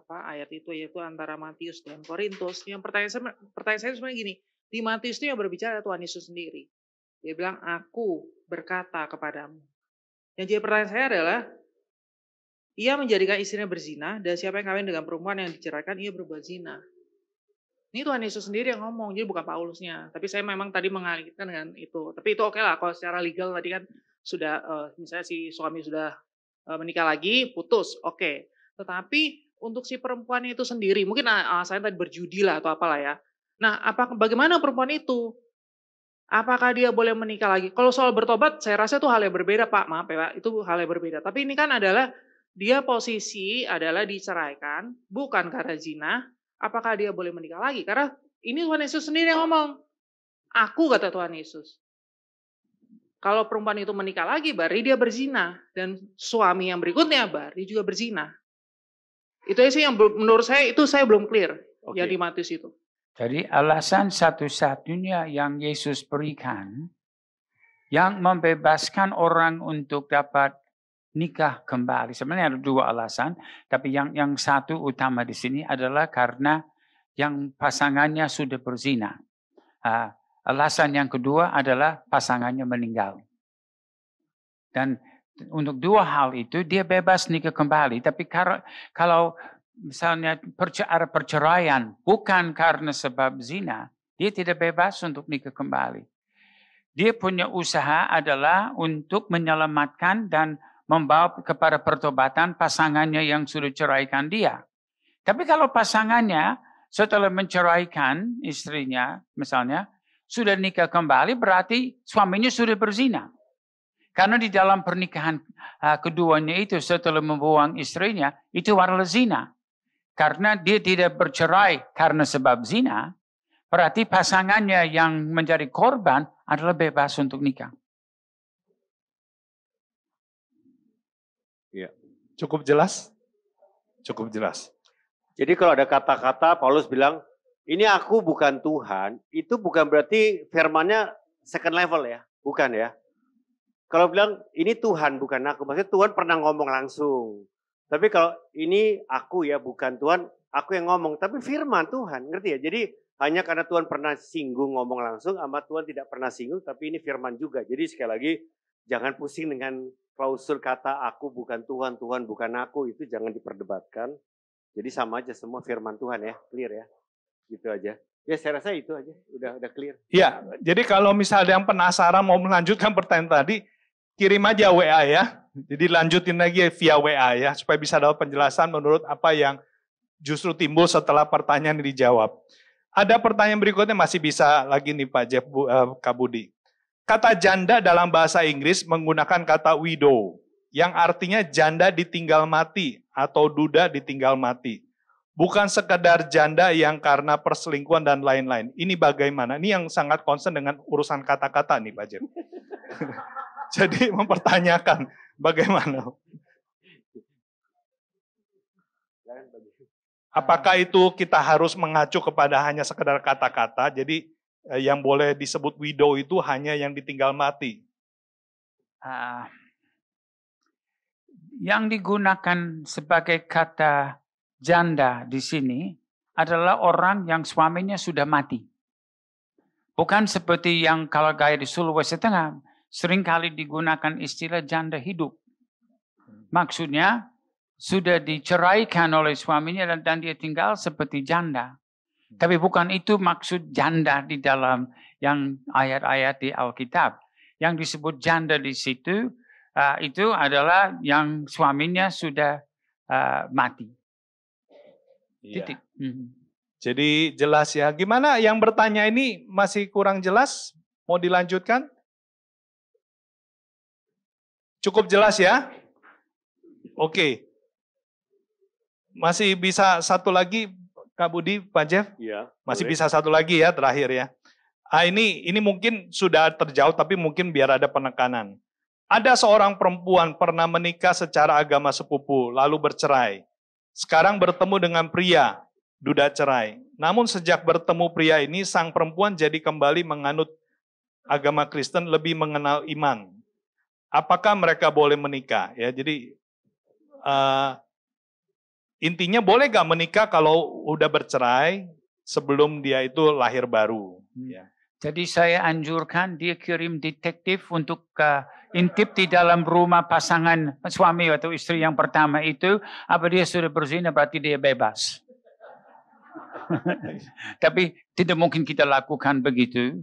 ayat itu, yaitu antara Matius dan Korintus, yang pertanyaan saya sebenarnya gini, di Matius itu yang berbicara Tuhan Yesus sendiri. Dia bilang, aku berkata kepadamu. Yang jadi pertanyaan saya adalah, ia menjadikan istrinya berzina, dan siapa yang kawin dengan perempuan yang diceraikan, ia berbuat zina. Ini Tuhan Yesus sendiri yang ngomong, jadi bukan Paulusnya. Tapi saya memang tadi mengaitkan dengan itu. Tapi itu oke lah, kalau secara legal tadi kan sudah, misalnya si suami sudah menikah lagi, putus, oke. Tetapi untuk si perempuan itu sendiri, mungkin saya tadi berjudi lah atau apalah ya. Nah, bagaimana perempuan itu? Apakah dia boleh menikah lagi? Kalau soal bertobat, saya rasa itu hal yang berbeda, Pak. Maaf ya, Pak. Itu hal yang berbeda. Tapi ini kan adalah, dia posisi adalah diceraikan, bukan karena zina. Apakah dia boleh menikah lagi? Karena ini Tuhan Yesus sendiri yang ngomong. Aku, kata Tuhan Yesus. Kalau perempuan itu menikah lagi, berarti dia berzina. Dan suami yang berikutnya, berarti juga berzina. Itu sih yang menurut saya, itu saya belum clear. Yang di Matius itu. Jadi alasan satu-satunya yang Yesus berikan yang membebaskan orang untuk dapat nikah kembali. Sebenarnya ada dua alasan, tapi yang satu utama di sini adalah karena yang pasangannya sudah berzina. Alasan yang kedua adalah pasangannya meninggal. Dan untuk dua hal itu dia bebas nikah kembali. Tapi kalau misalnya perceraian bukan karena sebab zina, dia tidak bebas untuk nikah kembali. Dia punya usaha adalah untuk menyelamatkan dan membawa kepada pertobatan pasangannya yang sudah ceraikan dia. Tapi kalau pasangannya setelah menceraikan istrinya, misalnya, sudah nikah kembali, berarti suaminya sudah berzina. Karena di dalam pernikahan keduanya itu setelah membuang istrinya, itu adalah zina. Karena dia tidak bercerai karena sebab zina, berarti pasangannya yang menjadi korban adalah bebas untuk nikah. Ya. Cukup jelas? Cukup jelas. Jadi kalau ada kata-kata Paulus bilang, ini aku bukan Tuhan, itu bukan berarti firmannya second level ya, bukan ya. Kalau bilang ini Tuhan bukan aku, maksudnya Tuhan pernah ngomong langsung. Tapi kalau ini aku ya bukan Tuhan, aku yang ngomong. Tapi firman Tuhan, ngerti ya? Jadi hanya karena Tuhan pernah singgung ngomong langsung, sama Tuhan tidak pernah singgung, tapi ini firman juga. Jadi sekali lagi, jangan pusing dengan klausul kata aku bukan Tuhan, Tuhan bukan aku, itu jangan diperdebatkan. Jadi sama aja semua firman Tuhan ya, clear ya. Gitu aja. Ya saya rasa itu aja, udah clear. Ya, jadi kalau misalnya yang penasaran mau melanjutkan pertanyaan tadi, kirim aja WA ya. Jadi lanjutin lagi via WA ya, supaya bisa dapat penjelasan menurut apa yang justru timbul setelah pertanyaan dijawab. Ada pertanyaan berikutnya masih bisa lagi nih Pak Jeff, Kak Budi. Kata janda dalam bahasa Inggris menggunakan kata widow, yang artinya janda ditinggal mati atau duda ditinggal mati. Bukan sekedar janda yang karena perselingkuhan dan lain-lain. Ini bagaimana? Ini yang sangat concern dengan urusan kata-kata nih Pak Jeff. Jadi mempertanyakan bagaimana? Apakah itu kita harus mengacu kepada hanya sekedar kata-kata? Jadi yang boleh disebut widow itu hanya yang ditinggal mati. Yang digunakan sebagai kata janda di sini adalah orang yang suaminya sudah mati. Bukan seperti yang kalau gaya di Sulawesi Tengah, seringkali digunakan istilah janda hidup. Maksudnya sudah diceraikan oleh suaminya dan dia tinggal seperti janda. Tapi bukan itu maksud janda di dalam yang ayat-ayat di Alkitab. Yang disebut janda di situ itu adalah yang suaminya sudah mati. Iya. Jadi jelas ya. Gimana yang bertanya ini masih kurang jelas? Mau dilanjutkan? Cukup jelas ya? Oke. Masih bisa satu lagi Kak Budi, Pak Jeff? Iya. Masih boleh. bisa satu lagi ya terakhir ya. Ini mungkin sudah terjawab tapi mungkin biar ada penekanan. Ada seorang perempuan pernah menikah secara agama sepupu lalu bercerai. Sekarang bertemu dengan pria, duda cerai. Namun sejak bertemu pria ini sang perempuan jadi kembali menganut agama Kristen, lebih mengenal iman. Apakah mereka boleh menikah? Ya, jadi intinya boleh gak menikah kalau udah bercerai sebelum dia itu lahir baru? Ya. Jadi saya anjurkan dia kirim detektif untuk intip di dalam rumah pasangan suami atau istri yang pertama itu. Apa dia sudah berzina berarti dia bebas. Tapi tidak mungkin kita lakukan begitu.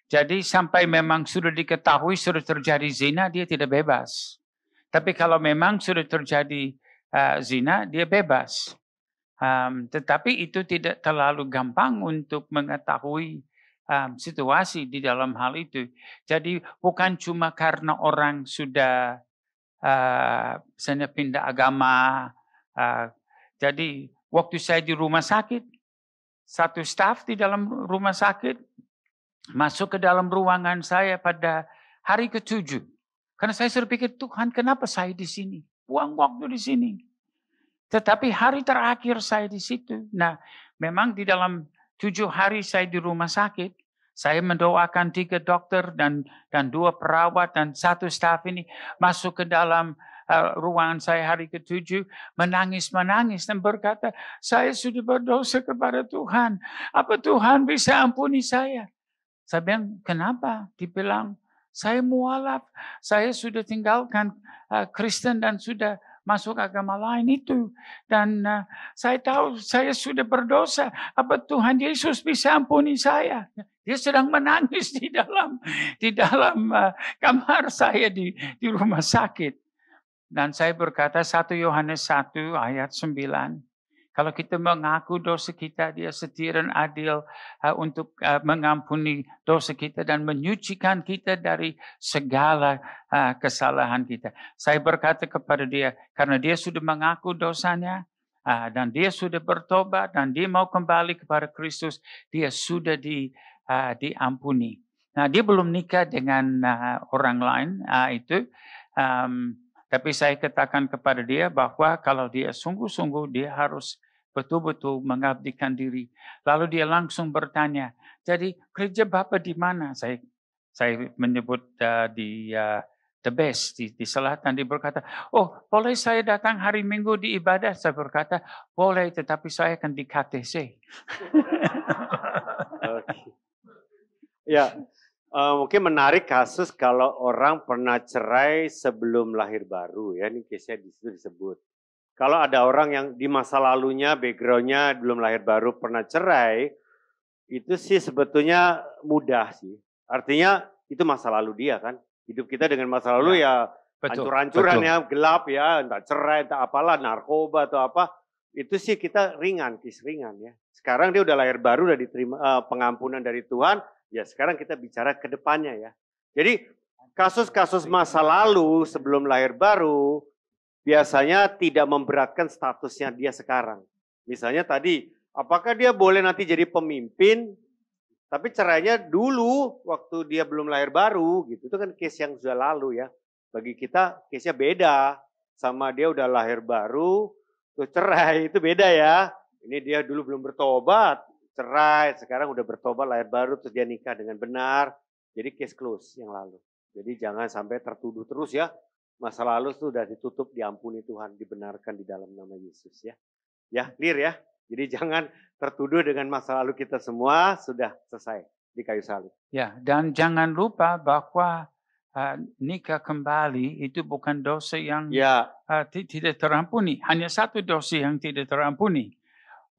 Jadi sampai memang sudah diketahui sudah terjadi zina, dia tidak bebas. Tapi kalau memang sudah terjadi zina, dia bebas. Tetapi itu tidak terlalu gampang untuk mengetahui situasi di dalam hal itu. Jadi bukan cuma karena orang sudah misalnya pindah agama. Jadi waktu saya di rumah sakit, satu staf di dalam rumah sakit masuk ke dalam ruangan saya pada hari ke-7. Karena saya sudah pikir, Tuhan kenapa saya di sini? Buang waktu di sini. Tetapi hari terakhir saya di situ. Nah, memang di dalam 7 hari saya di rumah sakit, saya mendoakan 3 dokter dan 2 perawat dan 1 staf ini masuk ke dalam ruangan saya hari ke-7, menangis dan berkata, saya sudah berdosa kepada Tuhan. Apa Tuhan bisa ampuni saya? Saya bilang, kenapa? Dibilang, saya mualaf. Saya sudah tinggalkan Kristen dan sudah masuk agama lain itu. Dan saya tahu saya sudah berdosa. Apa Tuhan Yesus bisa ampuni saya? Dia sedang menangis di dalam kamar saya di rumah sakit. Dan saya berkata 1 Yohanes 1 ayat 9. Kalau kita mengaku dosa kita, dia setia dan adil untuk mengampuni dosa kita dan menyucikan kita dari segala kesalahan kita. Saya berkata kepada dia, karena dia sudah mengaku dosanya, dan dia sudah bertobat, dan dia mau kembali kepada Kristus, dia sudah diampuni. Nah, dia belum nikah dengan orang lain itu. Tapi saya katakan kepada dia bahwa kalau dia sungguh-sungguh, dia harus betul-betul mengabdikan diri. Lalu dia langsung bertanya, jadi gereja Bapak di mana? Saya menyebut di The Best di selatan. Dia berkata, oh boleh saya datang hari Minggu di ibadah? Saya berkata, boleh, tetapi saya akan di KTC. Ya, mungkin menarik kasus kalau orang pernah cerai sebelum lahir baru, ya, ini case-nya di situ disebut. Kalau ada orang yang di masa lalunya, background-nya belum lahir baru pernah cerai, itu sih sebetulnya mudah sih. Artinya itu masa lalu dia kan. Hidup kita dengan masa lalu ya hancur-hancuran ya, gelap ya, entah cerai, entah apalah, narkoba atau apa. Itu sih kita ringan, kis ringan ya. Sekarang dia udah lahir baru, udah diterima pengampunan dari Tuhan. Ya sekarang kita bicara ke depannya ya. Jadi kasus-kasus masa lalu sebelum lahir baru biasanya tidak memberatkan statusnya dia sekarang. Misalnya tadi, apakah dia boleh nanti jadi pemimpin, tapi cerainya dulu waktu dia belum lahir baru gitu. Itu kan case yang sudah lalu ya. Bagi kita case-nya beda. Sama dia udah lahir baru, terus cerai, itu beda ya. Ini dia dulu belum bertobat, cerai, sekarang udah bertobat, lahir baru, terus dia nikah dengan benar. Jadi case close yang lalu. Jadi jangan sampai tertuduh terus ya. Masa lalu sudah ditutup, diampuni Tuhan, dibenarkan di dalam nama Yesus ya. Ya, clear ya. Jadi jangan tertuduh dengan masa lalu kita semua sudah selesai di kayu salib. Ya, dan jangan lupa bahwa nikah kembali itu bukan dosa yang tidak terampuni. Hanya satu dosa yang tidak terampuni.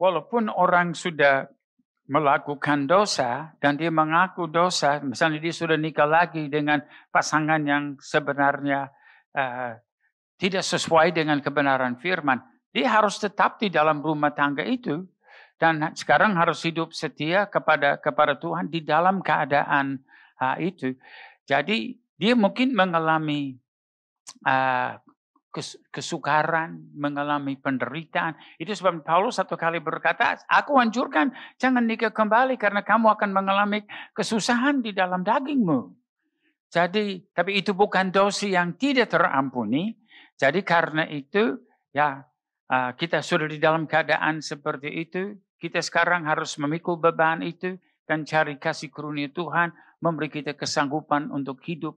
Walaupun orang sudah melakukan dosa dan dia mengaku dosa, misalnya dia sudah nikah lagi dengan pasangan yang sebenarnya tidak sesuai dengan kebenaran firman, dia harus tetap di dalam rumah tangga itu dan sekarang harus hidup setia kepada Tuhan di dalam keadaan itu. Jadi dia mungkin mengalami kesukaran, mengalami penderitaan. Itu sebab Paulus satu kali berkata, aku anjurkan jangan nikah kembali karena kamu akan mengalami kesusahan di dalam dagingmu. Jadi, tapi itu bukan dosa yang tidak terampuni. Jadi karena itu, ya kita sudah di dalam keadaan seperti itu. Kita sekarang harus memikul beban itu dan cari kasih karunia Tuhan, memberi kita kesanggupan untuk hidup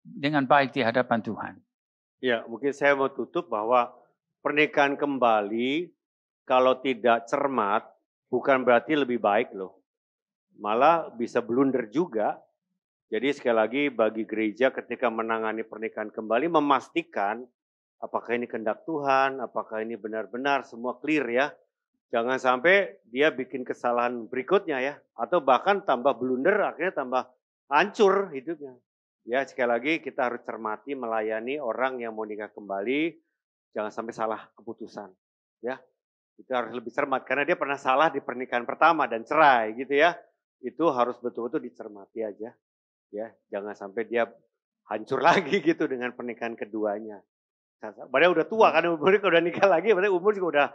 dengan baik di hadapan Tuhan. Ya, mungkin saya mau tutup bahwa pernikahan kembali kalau tidak cermat bukan berarti lebih baik loh. Malah bisa blunder juga. Jadi sekali lagi bagi gereja ketika menangani pernikahan kembali memastikan apakah ini kehendak Tuhan, apakah ini benar-benar semua clear ya. Jangan sampai dia bikin kesalahan berikutnya ya. Atau bahkan tambah blunder akhirnya tambah hancur hidupnya. Ya sekali lagi kita harus cermati melayani orang yang mau nikah kembali. Jangan sampai salah keputusan. Ya, kita harus lebih cermat karena dia pernah salah di pernikahan pertama dan cerai gitu ya. Itu harus betul-betul dicermati aja. Ya, jangan sampai dia hancur lagi gitu dengan pernikahan keduanya. Padahal udah tua kan umurnya, udah nikah lagi, padahal umur juga udah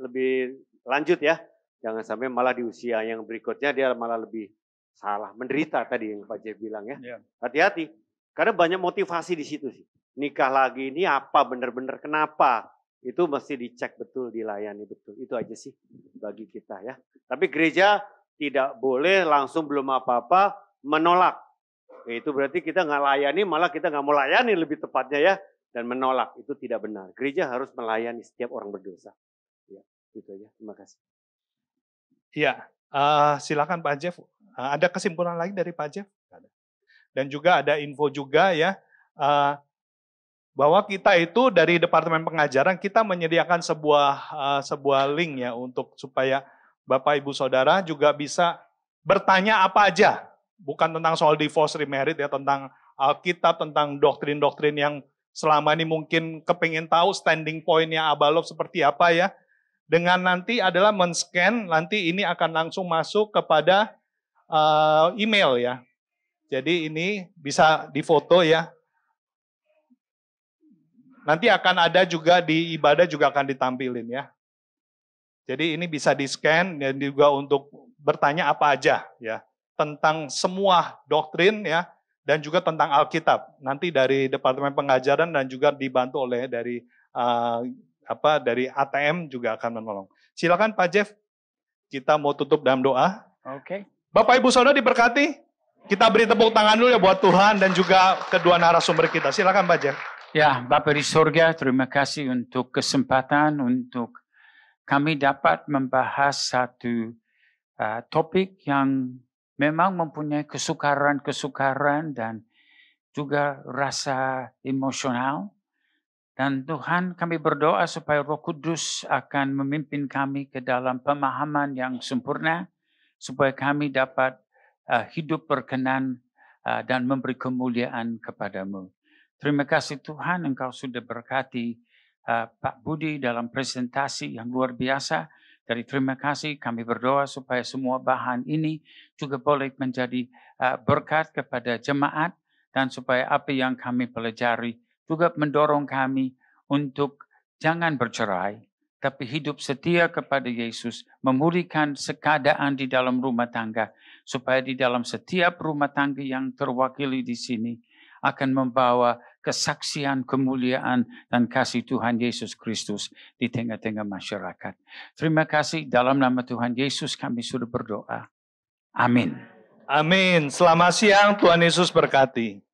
lebih lanjut ya. Jangan sampai malah di usia yang berikutnya dia malah lebih salah, menderita tadi yang Pak Jeff bilang ya. Hati-hati, karena banyak motivasi di situ sih. Nikah lagi ini apa benar-benar kenapa? Itu mesti dicek betul, dilayani betul. Itu aja sih bagi kita ya. Tapi gereja tidak boleh langsung belum apa-apa menolak. Itu berarti kita nggak layani, malah kita nggak mau layani lebih tepatnya ya. Dan menolak, itu tidak benar. Gereja harus melayani setiap orang berdosa. Ya, itu aja. Terima kasih. Iya, silakan Pak Jeff. Ada kesimpulan lagi dari Pak Jeff? Dan juga ada info juga ya, bahwa kita itu dari Departemen Pengajaran, kita menyediakan sebuah link ya, untuk supaya Bapak Ibu Saudara juga bisa bertanya apa aja. Bukan tentang soal divorce remarriage ya, tentang Alkitab, tentang doktrin-doktrin yang selama ini mungkin kepingin tahu standing point-nya Abalov seperti apa ya. dengan nanti adalah men-scan, nanti ini akan langsung masuk kepada email ya. Jadi ini bisa difoto ya. Nanti akan ada juga di ibadah juga akan ditampilin ya. Jadi ini bisa di-scan dan juga untuk bertanya apa aja ya tentang semua doktrin ya dan juga tentang Alkitab. Nanti dari Departemen Pengajaran dan juga dibantu oleh dari dari ATM juga akan menolong. Silakan Pak Jeff. Kita mau tutup dalam doa. Oke. Bapak Ibu Saudara diberkati. Kita beri tepuk tangan dulu ya buat Tuhan dan juga kedua narasumber kita. Silakan Pak Jeff. Ya, Bapak di surga, terima kasih untuk kesempatan untuk kami dapat membahas satu topik yang memang mempunyai kesukaran dan juga rasa emosional. Dan Tuhan, kami berdoa supaya Roh Kudus akan memimpin kami ke dalam pemahaman yang sempurna, supaya kami dapat hidup berkenan dan memberi kemuliaan kepadamu. Terima kasih Tuhan, Engkau sudah berkati Pak Budi dalam presentasi yang luar biasa. Dari terima kasih kami berdoa supaya semua bahan ini juga boleh menjadi berkat kepada jemaat dan supaya apa yang kami pelajari juga mendorong kami untuk jangan bercerai, tapi hidup setia kepada Yesus, memulihkan keadaan di dalam rumah tangga, supaya di dalam setiap rumah tangga yang terwakili di sini akan membawa kesaksian, kemuliaan, dan kasih Tuhan Yesus Kristus di tengah-tengah masyarakat. Terima kasih, dalam nama Tuhan Yesus kami sudah berdoa. Amin. Amin. Selamat siang, Tuhan Yesus berkati.